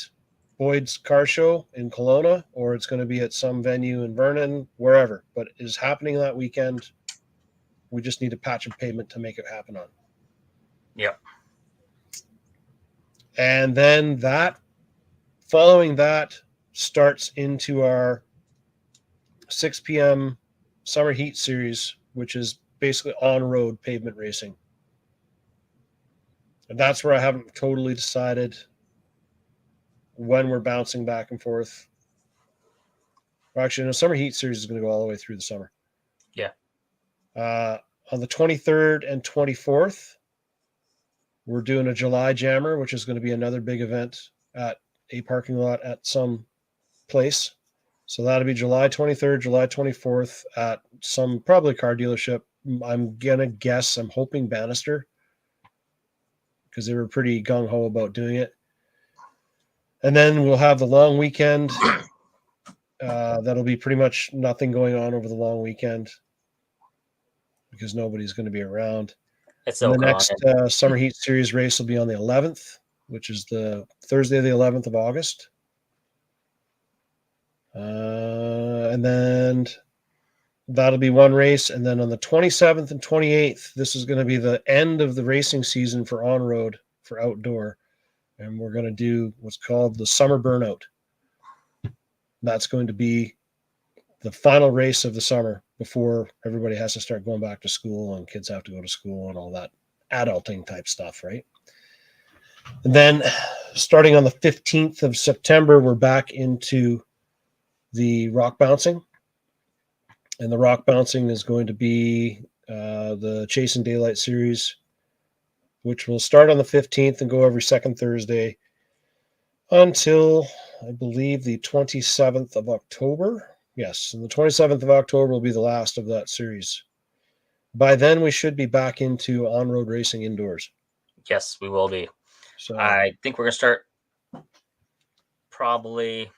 Speaker 2: Boyd's Car Show in Kelowna, or it's going to be at some venue in Vernon, wherever. But it is happening that weekend. We just need a patch of pavement to make it happen on.
Speaker 1: Yep.
Speaker 2: And then following that starts into our 6 p.m. Summer Heat Series, which is basically on-road pavement racing. And that's where I haven't totally decided when we're bouncing back and forth. Well, actually, no, Summer Heat Series is going to go all the way through the summer.
Speaker 1: Yeah.
Speaker 2: On the 23rd and 24th, we're doing a July Jammer, which is going to be another big event at a parking lot at some place. So that'll be July 23rd, July 24th at some probably car dealership. I'm going to guess, I'm hoping Bannister, because they were pretty gung-ho about doing it. And then we'll have the long weekend. That'll be pretty much nothing going on over the long weekend because nobody's going to be around.
Speaker 1: It's
Speaker 2: and the
Speaker 1: Okanagan.
Speaker 2: next Summer Heat Series race will be on the 11th, which is the Thursday, the 11th of August. And then that'll be one race. And then on the 27th and 28th, this is going to be the end of the racing season for on-road, for outdoor. And we're going to do what's called the Summer Burnout. That's going to be the final race of the summer before everybody has to start going back to school and kids have to go to school and all that adulting type stuff, right? And then starting on the 15th of September, we're back into the rock bouncing. And the rock bouncing is going to be the Chasing Daylight Series, which will start on the 15th and go every second Thursday until, I believe, the 27th of October. Yes, and the 27th of October will be the last of that series. By then, we should be back into on-road racing indoors.
Speaker 1: Yes, we will be.
Speaker 2: So
Speaker 1: I think we're going to start probably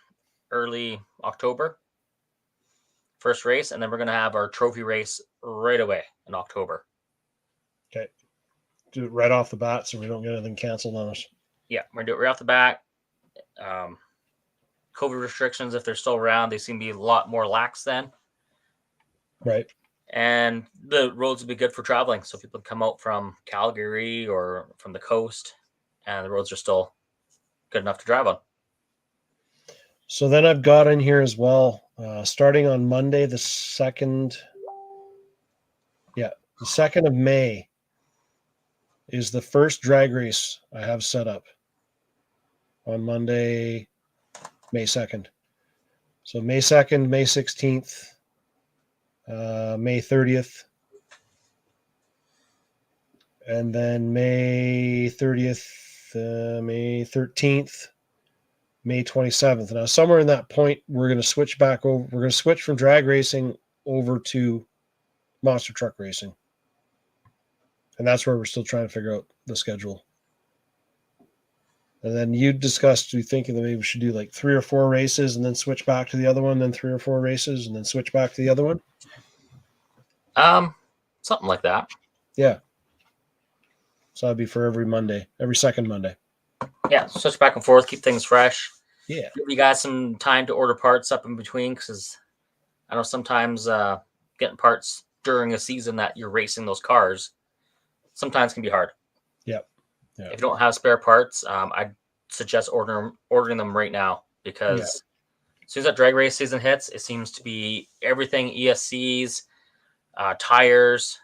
Speaker 1: early October, first race, and then we're going to have our trophy race right away in October.
Speaker 2: Okay. Do it right off the bat so we don't get anything canceled on us.
Speaker 1: Yeah, we're going to do it right off the bat. COVID restrictions, if they're still around, they seem to be a lot more lax then.
Speaker 2: Right.
Speaker 1: And the roads will be good for traveling. So people come out from Calgary or from the coast, and the roads are still good enough to drive on.
Speaker 2: So then I've got in here as well, starting on Monday the 2nd. Yeah, The 2nd of May is the first drag race I have set up on Monday, May 2nd. So May 2nd, May 16th, May 30th, and then May 30th, May 13th, May 27th. Now, somewhere in that point, we're going to switch back over. We're going to switch from drag racing over to monster truck racing. And that's where we're still trying to figure out the schedule. And then you discussed, you thinking that maybe we should do like 3 or 4 races and then switch back to the other one, then 3 or 4 races and then switch back to the other one?
Speaker 1: Something like that.
Speaker 2: Yeah. So that'd be for every Monday, every second Monday.
Speaker 1: Yeah, switch back and forth, keep things fresh.
Speaker 2: Yeah.
Speaker 1: Give you guys some time to order parts up in between, because I know sometimes getting parts during a season that you're racing those cars sometimes can be hard.
Speaker 2: Yep.
Speaker 1: If you don't have spare parts, I'd suggest ordering them right now, because as soon as that drag race season hits, it seems to be everything ESCs, tires,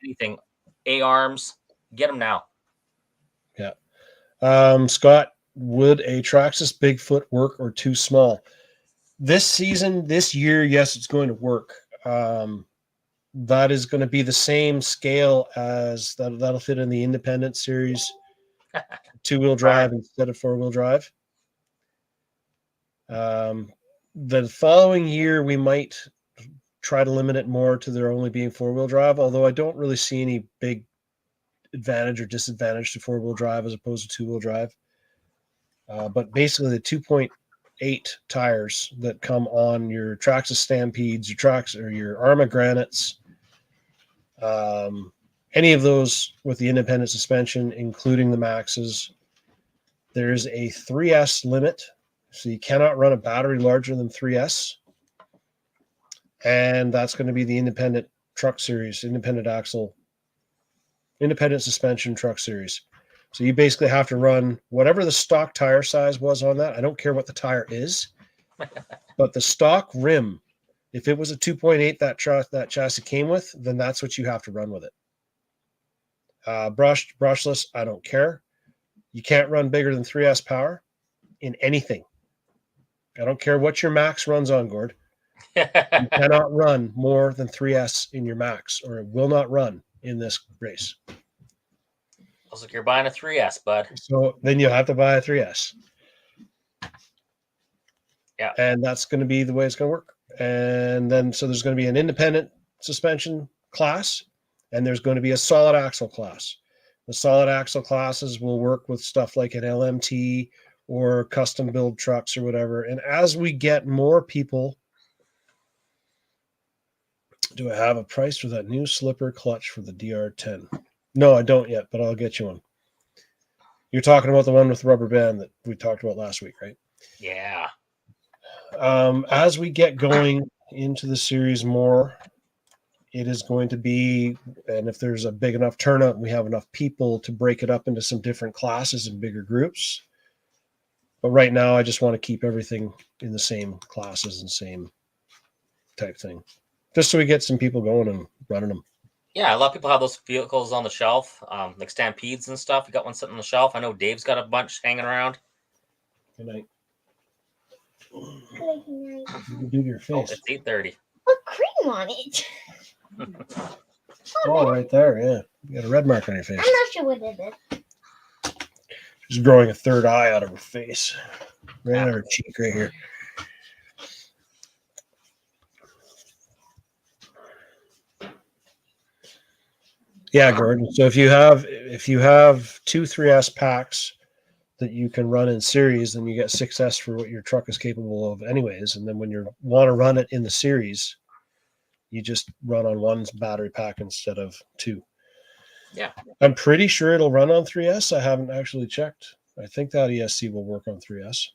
Speaker 1: anything, A-arms, get them now.
Speaker 2: Yeah. Scott, would a Traxxas Bigfoot work or too small? This season, this year, yes, it's going to work. That is going to be the same scale as that'll fit in the Independent Series 2-wheel drive instead of 4-wheel drive. The following year, we might try to limit it more to there only being 4-wheel drive, although I don't really see any big advantage or disadvantage to 4-wheel drive as opposed to 2-wheel drive. But basically, the 2.8 tires that come on your Traxxas Stampedes, your trucks, or your Arma Granites, any of those with the independent suspension, including the Maxxes, there's a 3S limit. So you cannot run a battery larger than 3S. And that's going to be the independent truck series, independent suspension truck series. So you basically have to run whatever the stock tire size was on that. I don't care what the tire is, but the stock rim, if it was a 2.8 that chassis came with, then that's what you have to run with it. Brushless, I don't care. You can't run bigger than 3S power in anything. I don't care what your Maxx runs on, Gord. You cannot run more than 3S in your Maxx, or it will not run in this race.
Speaker 1: Looks like you're buying a 3S, bud.
Speaker 2: So then you'll have to buy a 3S.
Speaker 1: Yeah.
Speaker 2: And that's going to be the way it's going to work. And then, so there's going to be an independent suspension class, and there's going to be a solid axle class. The solid axle classes will work with stuff like an LMT or custom build trucks or whatever. And as we get more people, do I have a price for that new slipper clutch for the DR10? No, I don't yet, but I'll get you one. You're talking about the one with the rubber band that we talked about last week, right?
Speaker 1: Yeah.
Speaker 2: As we get going into the series more, it is going to be, and if there's a big enough turnout and we have enough people to break it up into some different classes and bigger groups. But right now, I just want to keep everything in the same classes and same type thing, just so we get some people going and running them.
Speaker 1: Yeah, a lot of people have those vehicles on the shelf, like Stampedes and stuff. You got one sitting on the shelf. I know Dave's got a bunch hanging around.
Speaker 2: Good night. Good night. You can do your face.
Speaker 1: Oh, it's 8:30.
Speaker 3: Put cream on it.
Speaker 2: Oh, right there, yeah. You got a red mark on your face.
Speaker 3: I'm not sure what it is.
Speaker 2: She's growing a third eye out of her face. Right out of her cheek right here. Yeah, Gordon. So if you have 2 3S packs that you can run in series, then you get 6S for what your truck is capable of anyways. And then when you want to run it in the series, you just run on one battery pack instead of 2.
Speaker 1: Yeah.
Speaker 2: I'm pretty sure it'll run on 3S. I haven't actually checked. I think that ESC will work on 3S.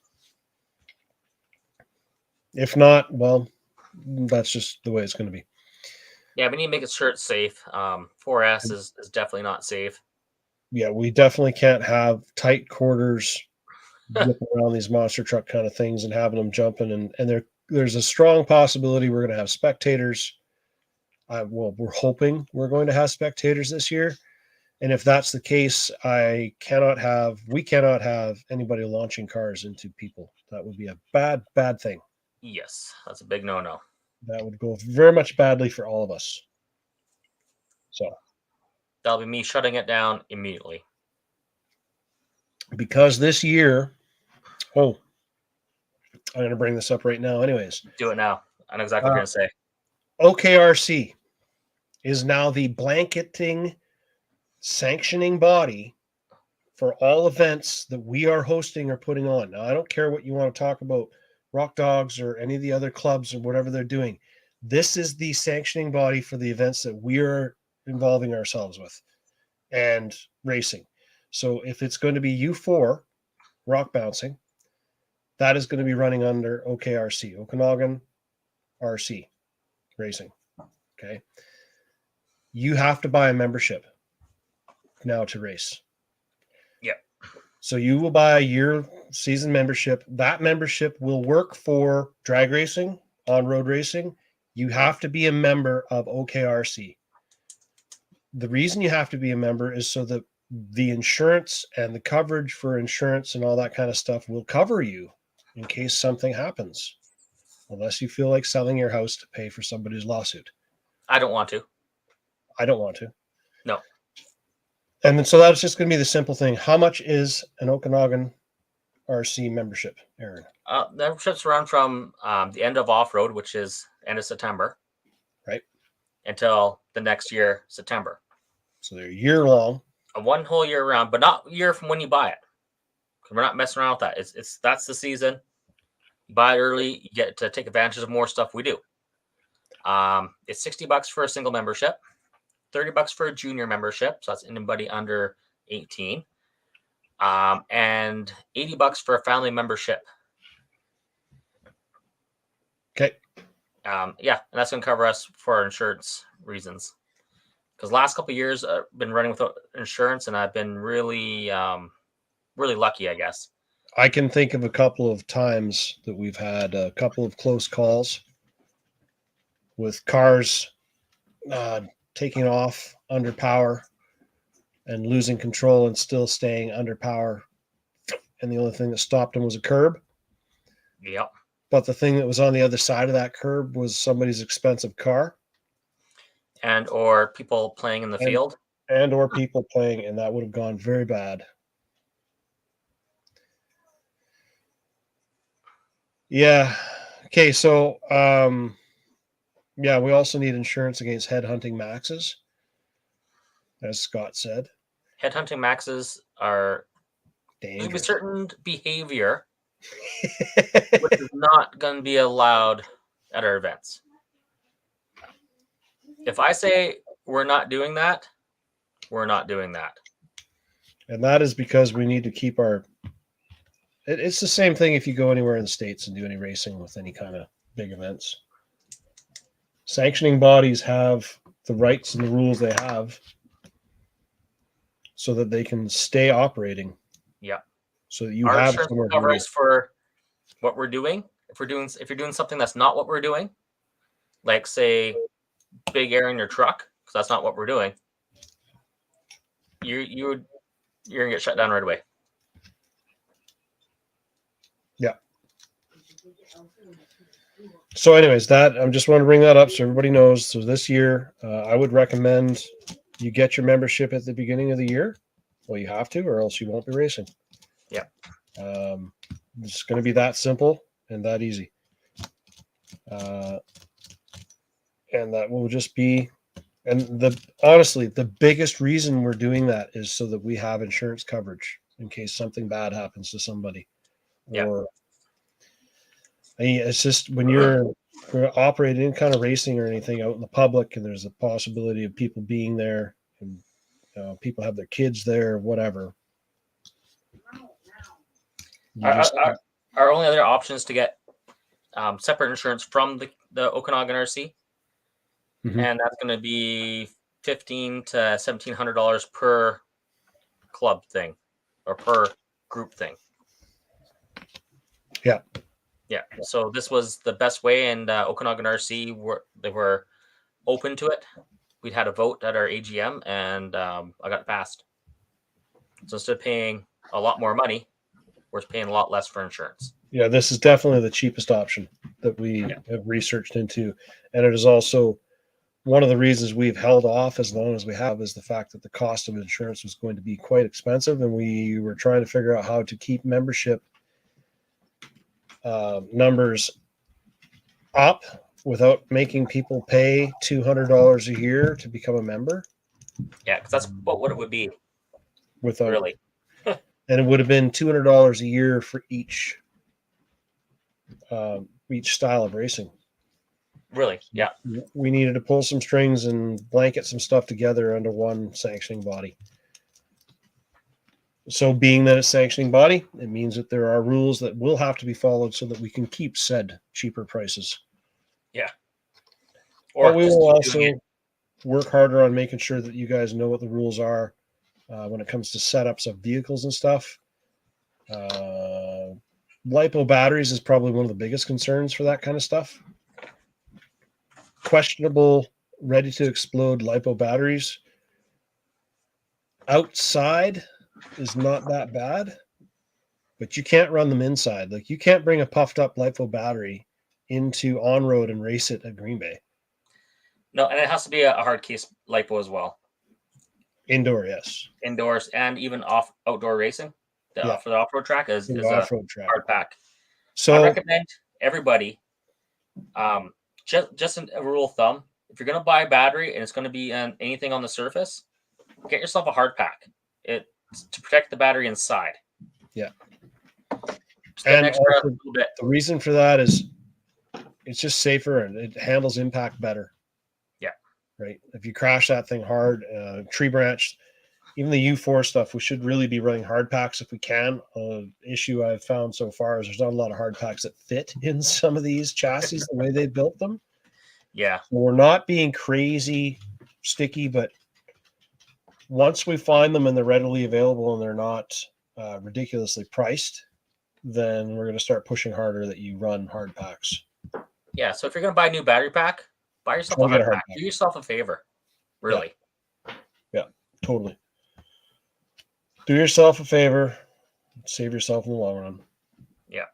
Speaker 2: If not, well, that's just the way it's going to be.
Speaker 1: Yeah, we need to make sure it's safe. 4S is definitely not safe.
Speaker 2: Yeah, we definitely can't have tight quarters whipping around these monster truck kind of things and having them jumping. And there's a strong possibility we're going to have spectators. Well, we're hoping we're going to have spectators this year. And if that's the case, we cannot have anybody launching cars into people. That would be a bad thing.
Speaker 1: Yes, that's a big no-no.
Speaker 2: That would go very much badly for all of us. So
Speaker 1: That'll be me shutting it down immediately.
Speaker 2: because this year, I'm going to bring this up right now. Anyways,
Speaker 1: Do it now. I know exactly what you're going to say.
Speaker 2: OKRC is now the blanketing sanctioning body for all events that we are hosting or putting on. Now, I don't care what you want to talk about, Rock Dogs or any of the other clubs or whatever they're doing. This is the sanctioning body for the events that we are involving ourselves with and racing. So if it's going to be U4, rock bouncing, that is going to be running under OKRC, Okanagan RC Racing. Okay. You have to buy a membership now to race.
Speaker 1: Yep.
Speaker 2: So you will buy a year season membership. That membership will work for drag racing, on-road racing. You have to be a member of OKRC. The reason you have to be a member is so that the insurance and the coverage for insurance and all that kind of stuff will cover you in case something happens, unless you feel like selling your house to pay for somebody's lawsuit.
Speaker 1: I don't want to.
Speaker 2: I don't want to.
Speaker 1: No.
Speaker 2: And then, so that's just going to be the simple thing. How much is an Okanagan RC membership, Aaron?
Speaker 1: The memberships run from the end of off-road, which is end of September.
Speaker 2: Right. Until
Speaker 1: the next year, September.
Speaker 2: So they're year long.
Speaker 1: One whole year round, but not year from when you buy it. Because we're not messing around with that. That's the season. You buy it early, you get to take advantage of more stuff we do. It's $60 for a single membership, $30 for a junior membership, so that's anybody under 18, and $80 for a family membership.
Speaker 2: Okay.
Speaker 1: And that's going to cover us for our insurance reasons. Because last couple of years I've been running without insurance, and I've been really, really lucky, I guess.
Speaker 2: I can think of a couple of times that we've had a couple of close calls with cars taking off under power and losing control and still staying under power. And the only thing that stopped them was a curb.
Speaker 1: Yep.
Speaker 2: But the thing that was on the other side of that curb was somebody's expensive car.
Speaker 1: And or people playing in the field.
Speaker 2: And or people playing, and that would have gone very bad. Yeah. Okay, so we also need insurance against headhunting Maxxes, as Scott said.
Speaker 1: Headhunting Maxxes are
Speaker 2: dangerous.
Speaker 1: A certain behavior which is not going to be allowed at our events. If I say we're not doing that, we're not doing that.
Speaker 2: And that is because we need to keep our... It's the same thing if you go anywhere in the States and do any racing with any kind of big events. Sanctioning bodies have the rights and the rules they have so that they can stay operating.
Speaker 1: Yeah.
Speaker 2: So that you
Speaker 1: our
Speaker 2: have
Speaker 1: insurance covers for what we're doing. If you're doing something that's not what we're doing, like say big air in your truck, because that's not what we're doing, you're gonna get shut down right away.
Speaker 2: Yeah. So anyways, that I just want to bring that up so everybody knows. So this year, I would recommend you get your membership at the beginning of the year. Well, you have to, or else you won't be racing.
Speaker 1: Yeah.
Speaker 2: It's going to be that simple and that easy. And that will just be, and honestly, the biggest reason we're doing that is so that we have insurance coverage in case something bad happens to somebody.
Speaker 1: Yeah.
Speaker 2: Or it's just when you're operating any kind of racing or anything out in the public, and there's a possibility of people being there, and people have their kids there, whatever.
Speaker 1: Our only other option is to get separate insurance from the Okanagan RC, and that's going to be $1,500 to $1,700 per club thing or per group thing.
Speaker 2: Yeah.
Speaker 1: Yeah. So this was the best way, and Okanagan RC were open to it, we'd had a vote at our AGM, and I got passed. So instead of paying a lot more money, we're paying a lot less for insurance.
Speaker 2: Yeah, this is definitely the cheapest option that we have researched into. And it is also one of the reasons we've held off as long as we have is the fact that the cost of insurance was going to be quite expensive. And we were trying to figure out how to keep membership numbers up without making people pay $200 a year to become a member.
Speaker 1: Yeah, because that's what it would be.
Speaker 2: Without
Speaker 1: Really.
Speaker 2: And it would have been $200 a year for each style of racing.
Speaker 1: Really, yeah.
Speaker 2: We needed to pull some strings and blanket some stuff together under one sanctioning body. So being that it's sanctioning body, it means that there are rules that will have to be followed so that we can keep said cheaper prices.
Speaker 1: Yeah. Or
Speaker 2: but we will also work harder on making sure that you guys know what the rules are when it comes to setups of vehicles and stuff. LiPo batteries is probably one of the biggest concerns for that kind of stuff. Questionable, ready to explode LiPo batteries outside is not that bad, but you can't run them inside. Like you can't bring a puffed up LiPo battery into on road and race it at Green Bay.
Speaker 1: No, and it has to be a hard case LiPo as well.
Speaker 2: Indoor, yes.
Speaker 1: Indoors and even outdoor racing. For the off-road track is a hard pack.
Speaker 2: So
Speaker 1: I recommend everybody, just a rule of thumb, if you're going to buy a battery and it's going to be anything on the surface, get yourself a hard pack. It's to protect the battery inside.
Speaker 2: Yeah.
Speaker 1: And
Speaker 2: also, the reason for that is it's just safer and it handles impact better.
Speaker 1: Yeah.
Speaker 2: Right. If you crash that thing hard, tree branch, even the U4 stuff, we should really be running hard packs if we can. Issue I've found so far is there's not a lot of hard packs that fit in some of these chassis the way they built them.
Speaker 1: Yeah.
Speaker 2: So we're not being crazy sticky, but once we find them and they're readily available and they're not ridiculously priced, then we're going to start pushing harder that you run hard packs.
Speaker 1: Yeah. So if you're going to buy a new battery pack, buy yourself a hard pack. Do yourself a favor. Really.
Speaker 2: Yeah, totally. Do yourself a favor, save yourself in the long run.
Speaker 1: Yeah.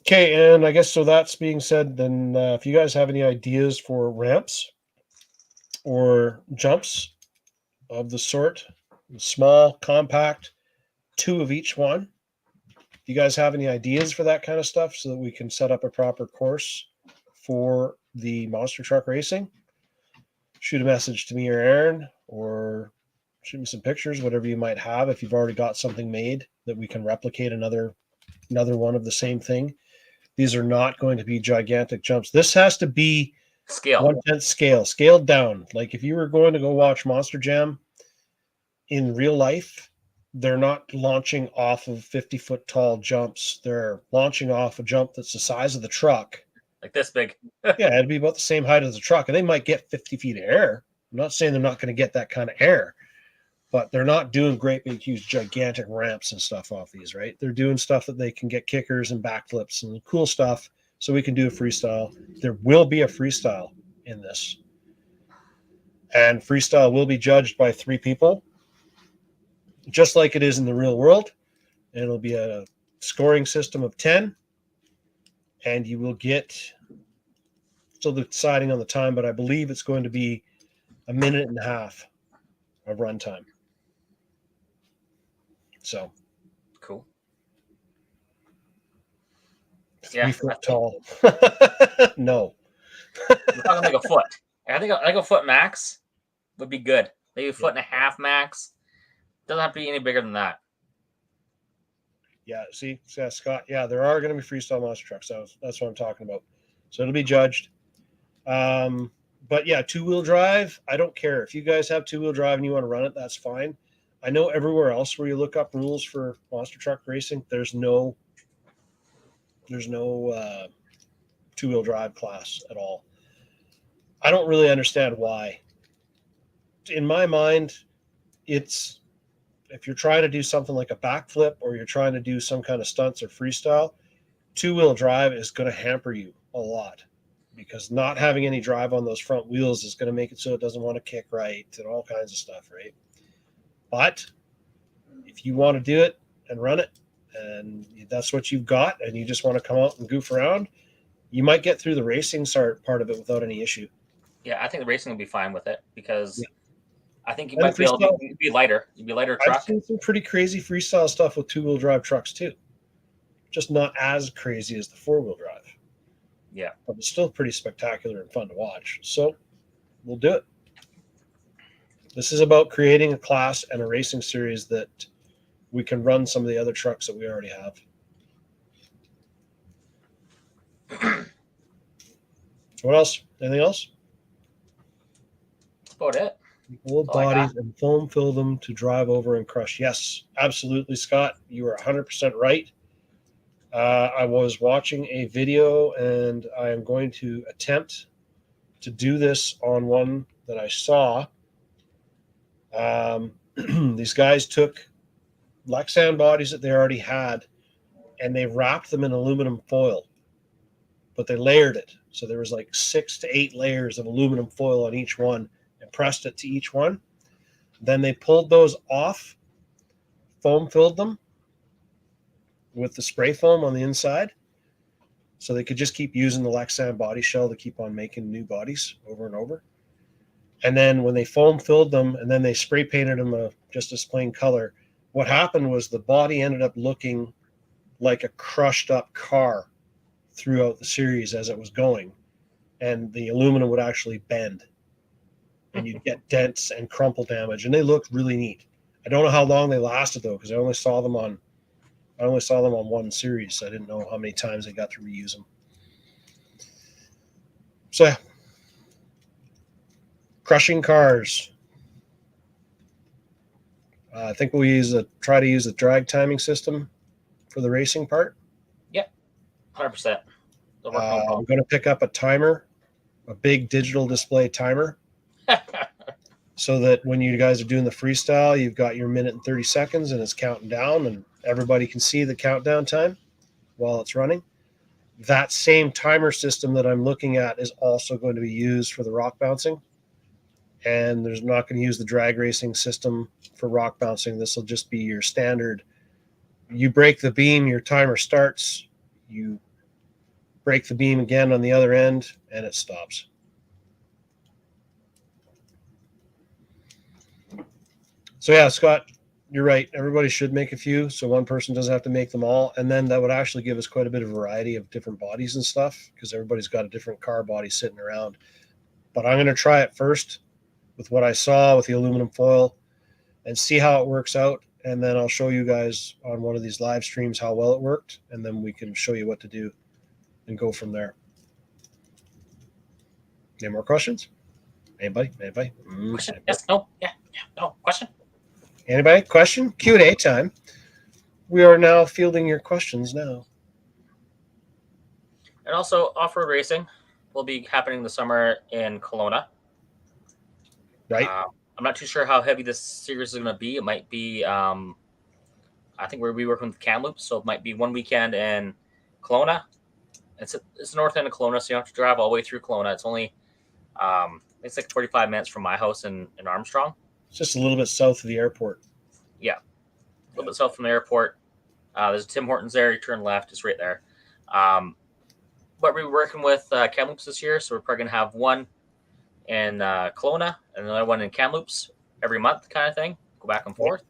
Speaker 2: Okay, and I guess so that's being said, then if you guys have any ideas for ramps or jumps of the sort, small, compact, 2 of each one, if you guys have any ideas for that kind of stuff so that we can set up a proper course for the monster truck racing, shoot a message to me or Aaron, or shoot me some pictures, whatever you might have. If you've already got something made that we can replicate another one of the same thing. These are not going to be gigantic jumps. This has to be
Speaker 1: scale,
Speaker 2: 1/10 scaled down. Like if you were going to go watch Monster Jam in real life, they're not launching off of 50-foot tall jumps. They're launching off a jump that's the size of the truck.
Speaker 1: Like this big.
Speaker 2: Yeah, it'd be about the same height as the truck, and they might get 50 feet of air. I'm not saying they're not going to get that kind of air, but they're not doing great big, huge, gigantic ramps and stuff off these, right? They're doing stuff that they can get kickers and backflips and cool stuff so we can do a freestyle. There will be a freestyle in this. And freestyle will be judged by 3 people, just like it is in the real world. And it'll be a scoring system of 10. And you will get, still deciding on the time, but I believe it's going to be a minute and a half of runtime. So
Speaker 1: cool.
Speaker 2: 3 foot tall. No.
Speaker 1: We're talking like a foot. I think like a foot max would be good. Maybe a foot and a half max. Doesn't have to be any bigger than that.
Speaker 2: Yeah, see, Scott. Yeah, there are going to be freestyle monster trucks. So that's what I'm talking about. So it'll be judged. But yeah, 2-wheel drive. I don't care if you guys have 2-wheel drive and you want to run it. That's fine. I know everywhere else where you look up rules for monster truck racing, there's no 2-wheel drive class at all. I don't really understand why. In my mind, it's if you're trying to do something like a backflip or you're trying to do some kind of stunts or freestyle, 2-wheel drive is going to hamper you a lot. because not having any drive on those front wheels is going to make it so it doesn't want to kick right and all kinds of stuff, right? But if you want to do it and run it, and that's what you've got, and you just want to come out and goof around, you might get through the racing part of it without any issue.
Speaker 1: Yeah, I think the racing will be fine with it because
Speaker 2: Yeah.
Speaker 1: I think you
Speaker 2: And
Speaker 1: might be able to be lighter. You'd be a lighter
Speaker 2: I've
Speaker 1: truck.
Speaker 2: seen some pretty crazy freestyle stuff with two-wheel drive trucks too. Just not as crazy as the four-wheel drive.
Speaker 1: Yeah.
Speaker 2: But it's still pretty spectacular and fun to watch. So we'll do it. This is about creating a class and a racing series that we can run some of the other trucks that we already have. What else? Anything else?
Speaker 1: That's about it.
Speaker 2: Old
Speaker 1: That's all I
Speaker 2: bodies and foam fill them to drive over and crush. Yes, absolutely, Scott. You are 100% right. I was watching a video, and I am going to attempt to do this on one that I saw. These guys took Lexan bodies that they already had, and they wrapped them in aluminum foil, but they layered it. So there was like 6 to 8 layers of aluminum foil on each one and pressed it to each one. Then they pulled those off, foam filled them with the spray foam on the inside, so they could just keep using the Lexan body shell to keep on making new bodies over and over. And then when they foam filled them and then they spray painted them just as plain color, what happened was the body ended up looking like a crushed up car throughout the series as it was going. And the aluminum would actually bend and you'd get dents and crumple damage. And they looked really neat. I don't know how long they lasted though, because I only saw them on one series. So I didn't know how many times they got to reuse them. So yeah. Crushing cars. I think we'll try to use the drag timing system for the racing part.
Speaker 1: Yep, 100%.
Speaker 2: I'm going to pick up a timer, a big digital display timer, so that when you guys are doing the freestyle, you've got your minute and 30 seconds and it's counting down and everybody can see the countdown time while it's running. That same timer system that I'm looking at is also going to be used for the rock bouncing. And there's not going to use the drag racing system for rock bouncing. This will just be your standard. You break the beam, your timer starts. You break the beam again on the other end, and it stops. So yeah, Scott, you're right. Everybody should make a few, so one person doesn't have to make them all. And then that would actually give us quite a bit of variety of different bodies and stuff, because everybody's got a different car body sitting around. But I'm going to try it first with what I saw with the aluminum foil and see how it works out. And then I'll show you guys on one of these live streams how well it worked. And then we can show you what to do and go from there. Any more questions? Anybody?
Speaker 1: Question? Yes, no, yeah, no, question?
Speaker 2: Anybody? Question? Q&A time. We are now fielding your questions now.
Speaker 1: And also, off-road racing will be happening this summer in Kelowna.
Speaker 2: Right.
Speaker 1: I'm not too sure how heavy this series is going to be. It might be, I think we'll be working with Kamloops, so it might be one weekend in Kelowna. It's the north end of Kelowna, so you don't have to drive all the way through Kelowna. It's only, it's like 45 minutes from my house in Armstrong.
Speaker 2: It's just a little bit south of the airport.
Speaker 1: Yeah, a little bit south from the airport. There's a Tim Hortons there. You turn left, it's right there. But we're working with Kamloops this year, so we're probably going to have one in Kelowna and another one in Kamloops every month kind of thing. Go back and forth.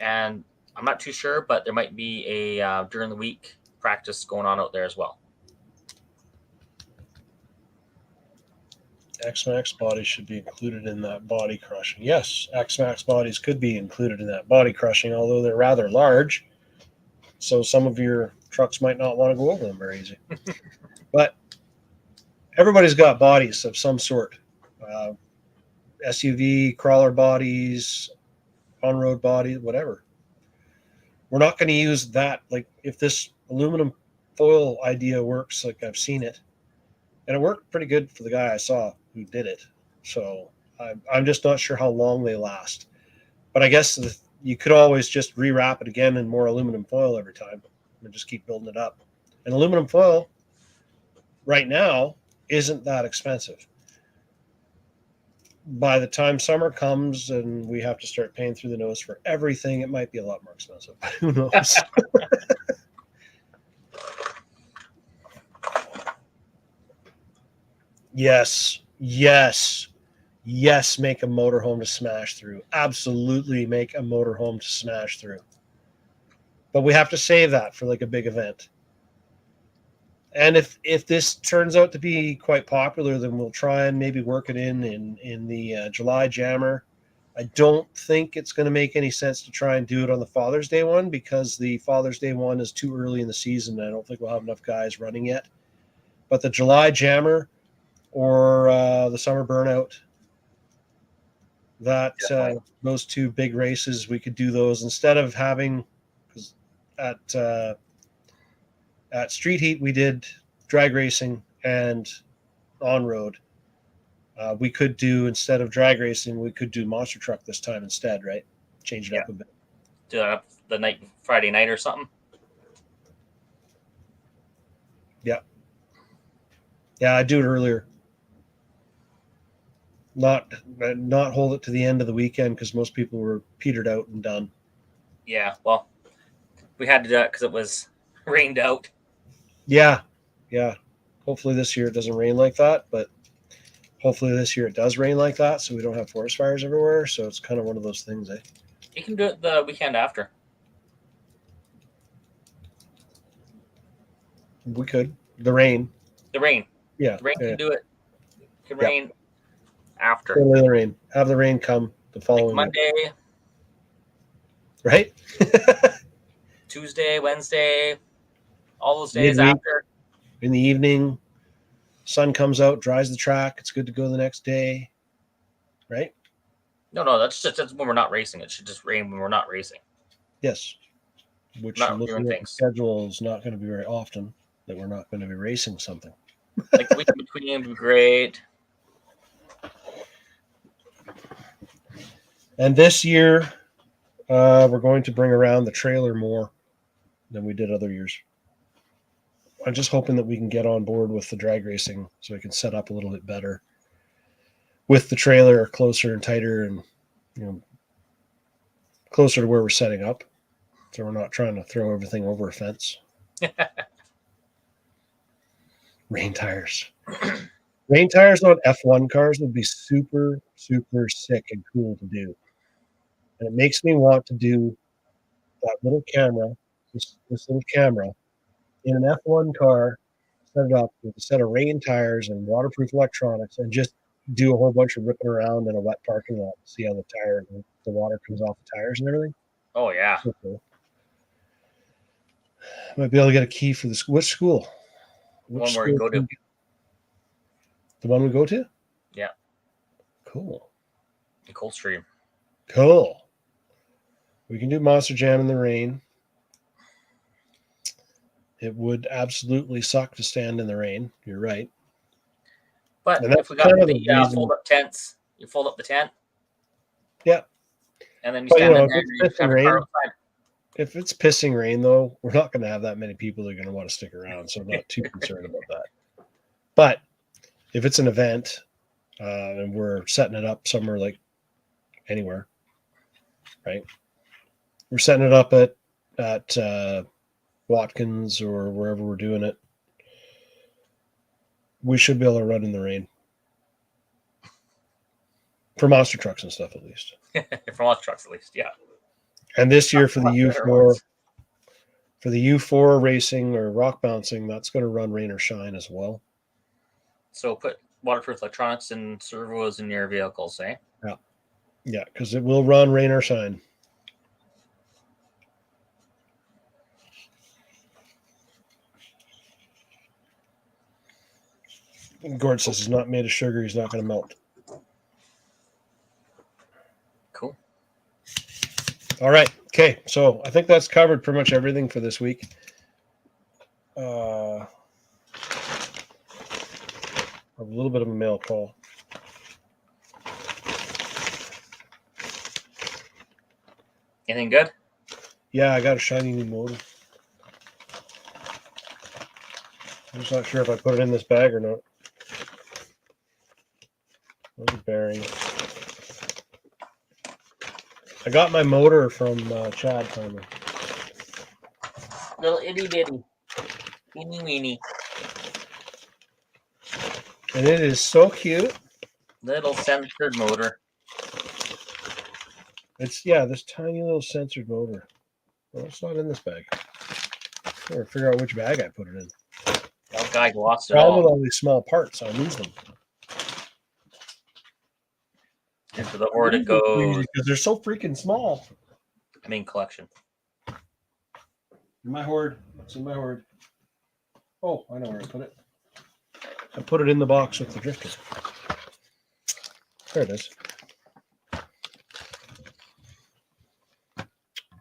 Speaker 1: And I'm not too sure, but there might be a during the week practice going on out there as well.
Speaker 2: X-Maxx bodies should be included in that body crushing. Yes, X-Maxx bodies could be included in that body crushing, although they're rather large. So some of your trucks might not want to go over them very easy. But everybody's got bodies of some sort. SUV, crawler bodies, on-road bodies, whatever. We're not going to use that. Like if this aluminum foil idea works, like I've seen it, and it worked pretty good for the guy I saw who did it. So I'm just not sure how long they last. But I guess you could always just rewrap it again in more aluminum foil every time and just keep building it up. And aluminum foil right now isn't that expensive. By the time summer comes and we have to start paying through the nose for everything, it might be a lot more expensive. Who knows? Yes, yes, yes. Make a motorhome to smash through. Absolutely, make a motorhome to smash through. But we have to save that for like a big event. And if this turns out to be quite popular, then we'll try and maybe work it in the July Jammer. I don't think it's going to make any sense to try and do it on the Father's Day one, because the Father's Day one is too early in the season. I don't think we'll have enough guys running yet. But the July Jammer or the Summer Burnout, that those two big races, we could do those instead of having, because at Street Heat we did drag racing and on road. We could do, instead of drag racing, we could do monster truck this time instead, right? Change it up a bit.
Speaker 1: Do it up the night, Friday night or something.
Speaker 2: Yeah, I'd do it earlier. Not hold it to the end of the weekend, because most people were petered out and done.
Speaker 1: Yeah, well, we had to do it because it was rained out.
Speaker 2: Yeah. Hopefully this year it doesn't rain like that, but hopefully this year it does rain like that, so we don't have forest fires everywhere. So it's kind of one of those things, eh?
Speaker 1: You can do it the weekend after.
Speaker 2: We could. The rain. Yeah.
Speaker 1: The rain can do it. It can rain after.
Speaker 2: Totally the rain. Have the rain come the following
Speaker 1: like Monday,
Speaker 2: week. Right?
Speaker 1: Tuesday, Wednesday, all those days
Speaker 2: Midweek,
Speaker 1: after.
Speaker 2: in the evening, sun comes out, dries the track. It's good to go the next day. Right?
Speaker 1: No, that's when we're not racing. It should just rain when we're not racing.
Speaker 2: Yes. Which,
Speaker 1: not
Speaker 2: looking
Speaker 1: doing
Speaker 2: at
Speaker 1: things.
Speaker 2: the schedule, is not going to be very often that we're not going to be racing something.
Speaker 1: Like the week in between would be great.
Speaker 2: And this year, we're going to bring around the trailer more than we did other years. I'm just hoping that we can get on board with the drag racing so we can set up a little bit better with the trailer, closer and tighter, and closer to where we're setting up, so we're not trying to throw everything over a fence. Rain tires. Rain tires on F1 cars would be super, super sick and cool to do. And it makes me want to do that little camera, this little camera, in an F1 car, set it up with a set of rain tires and waterproof electronics, and just do a whole bunch of ripping around in a wet parking lot to see how the water comes off the tires and everything.
Speaker 1: Oh, yeah.
Speaker 2: So cool. Might be able to get a key for the school. Which school?
Speaker 1: One where we go to.
Speaker 2: The one we go to?
Speaker 1: Yeah.
Speaker 2: Cool.
Speaker 1: The Coldstream.
Speaker 2: Cool. We can do Monster Jam in the rain. It would absolutely suck to stand in the rain. You're right.
Speaker 1: But if we got the fold-up tents, you fold up the tent.
Speaker 2: Yeah.
Speaker 1: And then you stand in there and you have
Speaker 2: rain,
Speaker 1: a car outside.
Speaker 2: If it's pissing rain, though, we're not going to have that many people that are going to want to stick around, so I'm not too concerned about that. But if it's an event and we're setting it up somewhere, like anywhere, right? We're setting it up at Watkins or wherever we're doing it. We should be able to run in the rain. For monster trucks and stuff, at least.
Speaker 1: For monster trucks, at least, yeah.
Speaker 2: And this year for the U4 racing or rock bouncing, that's going to run rain or shine as well.
Speaker 1: So put waterproof electronics and servos in your vehicles, eh?
Speaker 2: Yeah, because it will run rain or shine. Gord says he's not made of sugar. He's not going to melt.
Speaker 1: Cool.
Speaker 2: All right. Okay. So I think that's covered pretty much everything for this week. A little bit of a mail call.
Speaker 1: Anything good?
Speaker 2: Yeah, I got a shiny new motor. I'm just not sure if I put it in this bag or not. Where's the bearing? I got my motor from Chad finally.
Speaker 1: Little itty bitty. Teeny weeny.
Speaker 2: And it is so cute.
Speaker 1: Little censored motor.
Speaker 2: It's, yeah, this tiny little censored motor. Well, it's not in this bag. I gotta figure out which bag I put it in.
Speaker 1: That guy lost it
Speaker 2: Problem with
Speaker 1: all
Speaker 2: all these small parts, I lose them.
Speaker 1: into the hoard it goes.
Speaker 2: Because they're so freaking small.
Speaker 1: I mean, collection.
Speaker 2: In my hoard. It's in my hoard. Oh, I know where I put it. I put it in the box with the drifter. There it is.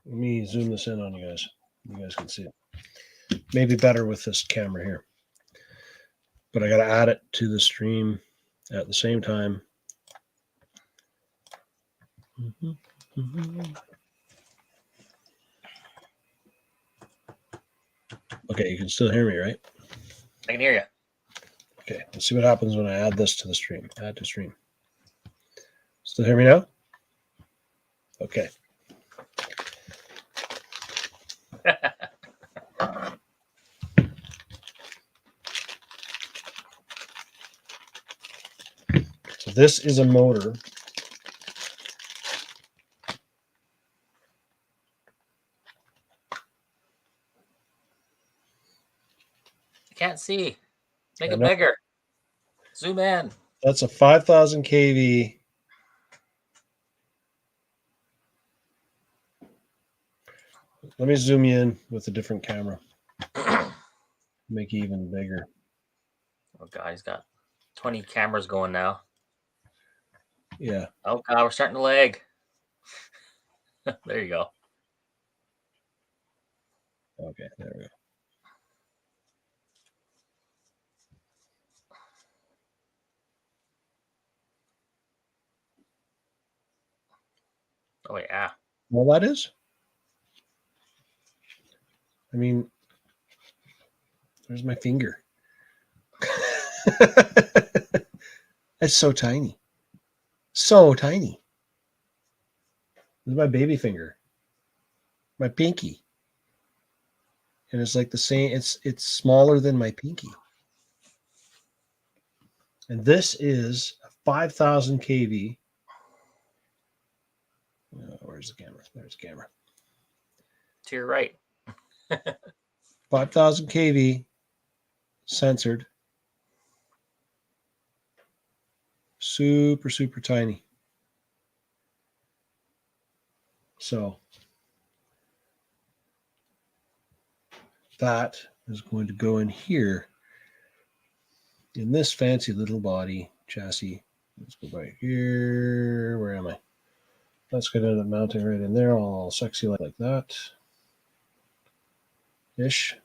Speaker 2: Let me zoom this in on you guys. You guys can see it. Maybe better with this camera here. But I got to add it to the stream at the same time. Okay, you can still hear me, right?
Speaker 1: I can hear you.
Speaker 2: Okay, let's see what happens when I add this to the stream. Add to stream. Still hear me now? Okay. So this is a motor.
Speaker 1: I can't see. Make
Speaker 2: I
Speaker 1: it
Speaker 2: know.
Speaker 1: bigger. Zoom in.
Speaker 2: That's a 5,000 kV. Let me zoom you in with a different camera. Make it even bigger.
Speaker 1: Oh, God, he's got 20 cameras going now.
Speaker 2: Yeah.
Speaker 1: Oh, God, we're starting to lag. There you go.
Speaker 2: Okay, there we go.
Speaker 1: Oh, yeah.
Speaker 2: Well, that is. I mean, there's my finger. That's so tiny. So tiny. This is my baby finger. My pinky. And it's like the same, it's smaller than my pinky. And this is a 5,000 kV. Where's the camera? There's the camera.
Speaker 1: To your right.
Speaker 2: 5,000 kV censored. Super, super tiny. So that is going to go in here in this fancy little body chassis. Let's go right here. Where am I? That's going to end up mounting right in there, all sexy like that. Ish.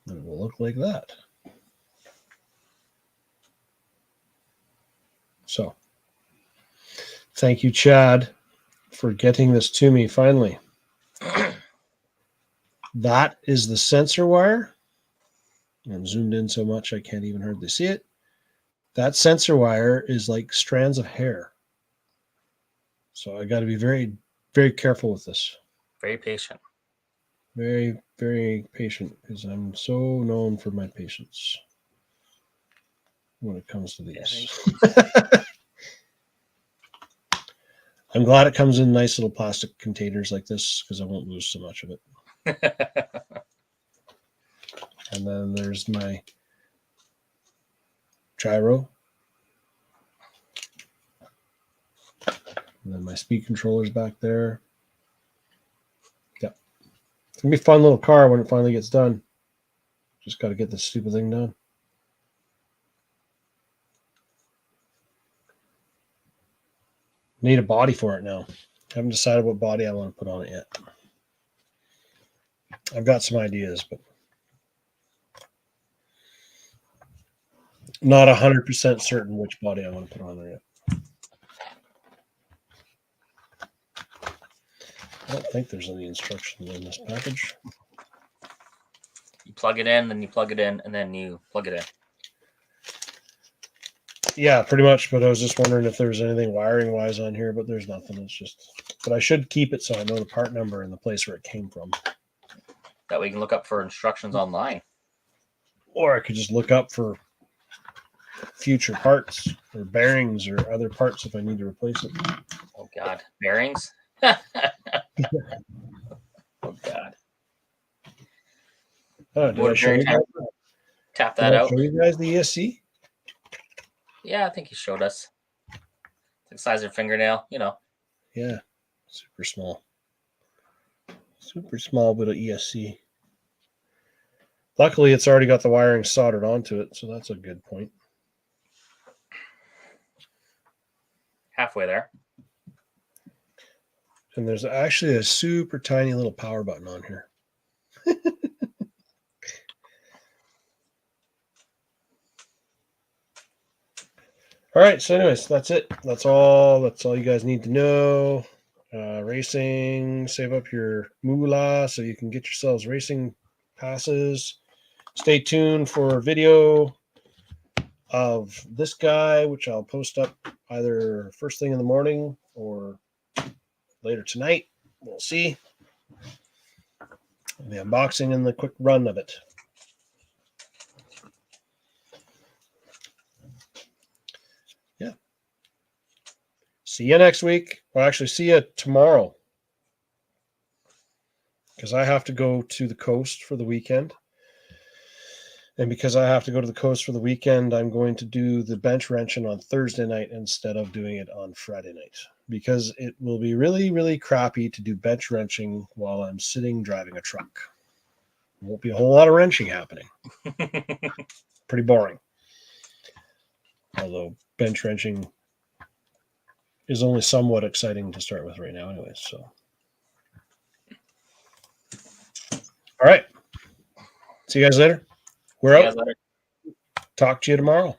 Speaker 2: And it will look like that. So, thank you, Chad, for getting this to me finally. That is the sensor wire. I'm zoomed in so much I can't even hardly see it. That sensor wire is like strands of hair. So I got to be very, very careful with this.
Speaker 1: Very patient.
Speaker 2: Very, very patient because I'm so known for my patience when it comes to these. I'm glad it comes in nice little plastic containers like this because I won't lose so much of it. And then there's my gyro. And then my speed controller's back there. Yep. It's going to be a fun little car when it finally gets done. Just got to get this stupid thing done. Need a body for it now. Haven't decided what body I want to put on it yet. I've got some ideas, but not 100% certain which body I want to put on there yet. I don't think there's any instructions in this package.
Speaker 1: You plug it in, then you plug it in, and then you plug it in.
Speaker 2: Yeah, pretty much. But I was just wondering if there was anything wiring wise on here, but there's nothing. It's just, but I should keep it so I know the part number and the place where it came from.
Speaker 1: That way you can look up for instructions online.
Speaker 2: Or I could just look up for future parts or bearings or other parts if I need to replace it.
Speaker 1: Oh God, bearings. Oh God.
Speaker 2: Oh, did I show you guys?
Speaker 1: Tap
Speaker 2: Did
Speaker 1: that
Speaker 2: I
Speaker 1: out.
Speaker 2: show you guys the ESC?
Speaker 1: Yeah, I think he showed us. It's the size of your fingernail, you know.
Speaker 2: Yeah, super small. Super small bit of ESC. Luckily, it's already got the wiring soldered onto it, so that's a good point.
Speaker 1: Halfway there.
Speaker 2: And there's actually a super tiny little power button on here. All right, so anyways, that's it. That's all you guys need to know. Racing, save up your moolah so you can get yourselves racing passes. Stay tuned for a video of this guy, which I'll post up either first thing in the morning or later tonight. We'll see. The unboxing and the quick run of it. Yeah. See you next week. Well, actually, see you tomorrow. Because I have to go to the coast for the weekend. And because I have to go to the coast for the weekend, I'm going to do the bench wrenching on Thursday night instead of doing it on Friday night. Because it will be really, really crappy to do bench wrenching while I'm sitting driving a truck. There won't be a whole lot of wrenching happening. Pretty boring. Although bench wrenching is only somewhat exciting to start with right now anyways. So, all right. See you guys later. We're out. Talk to you tomorrow.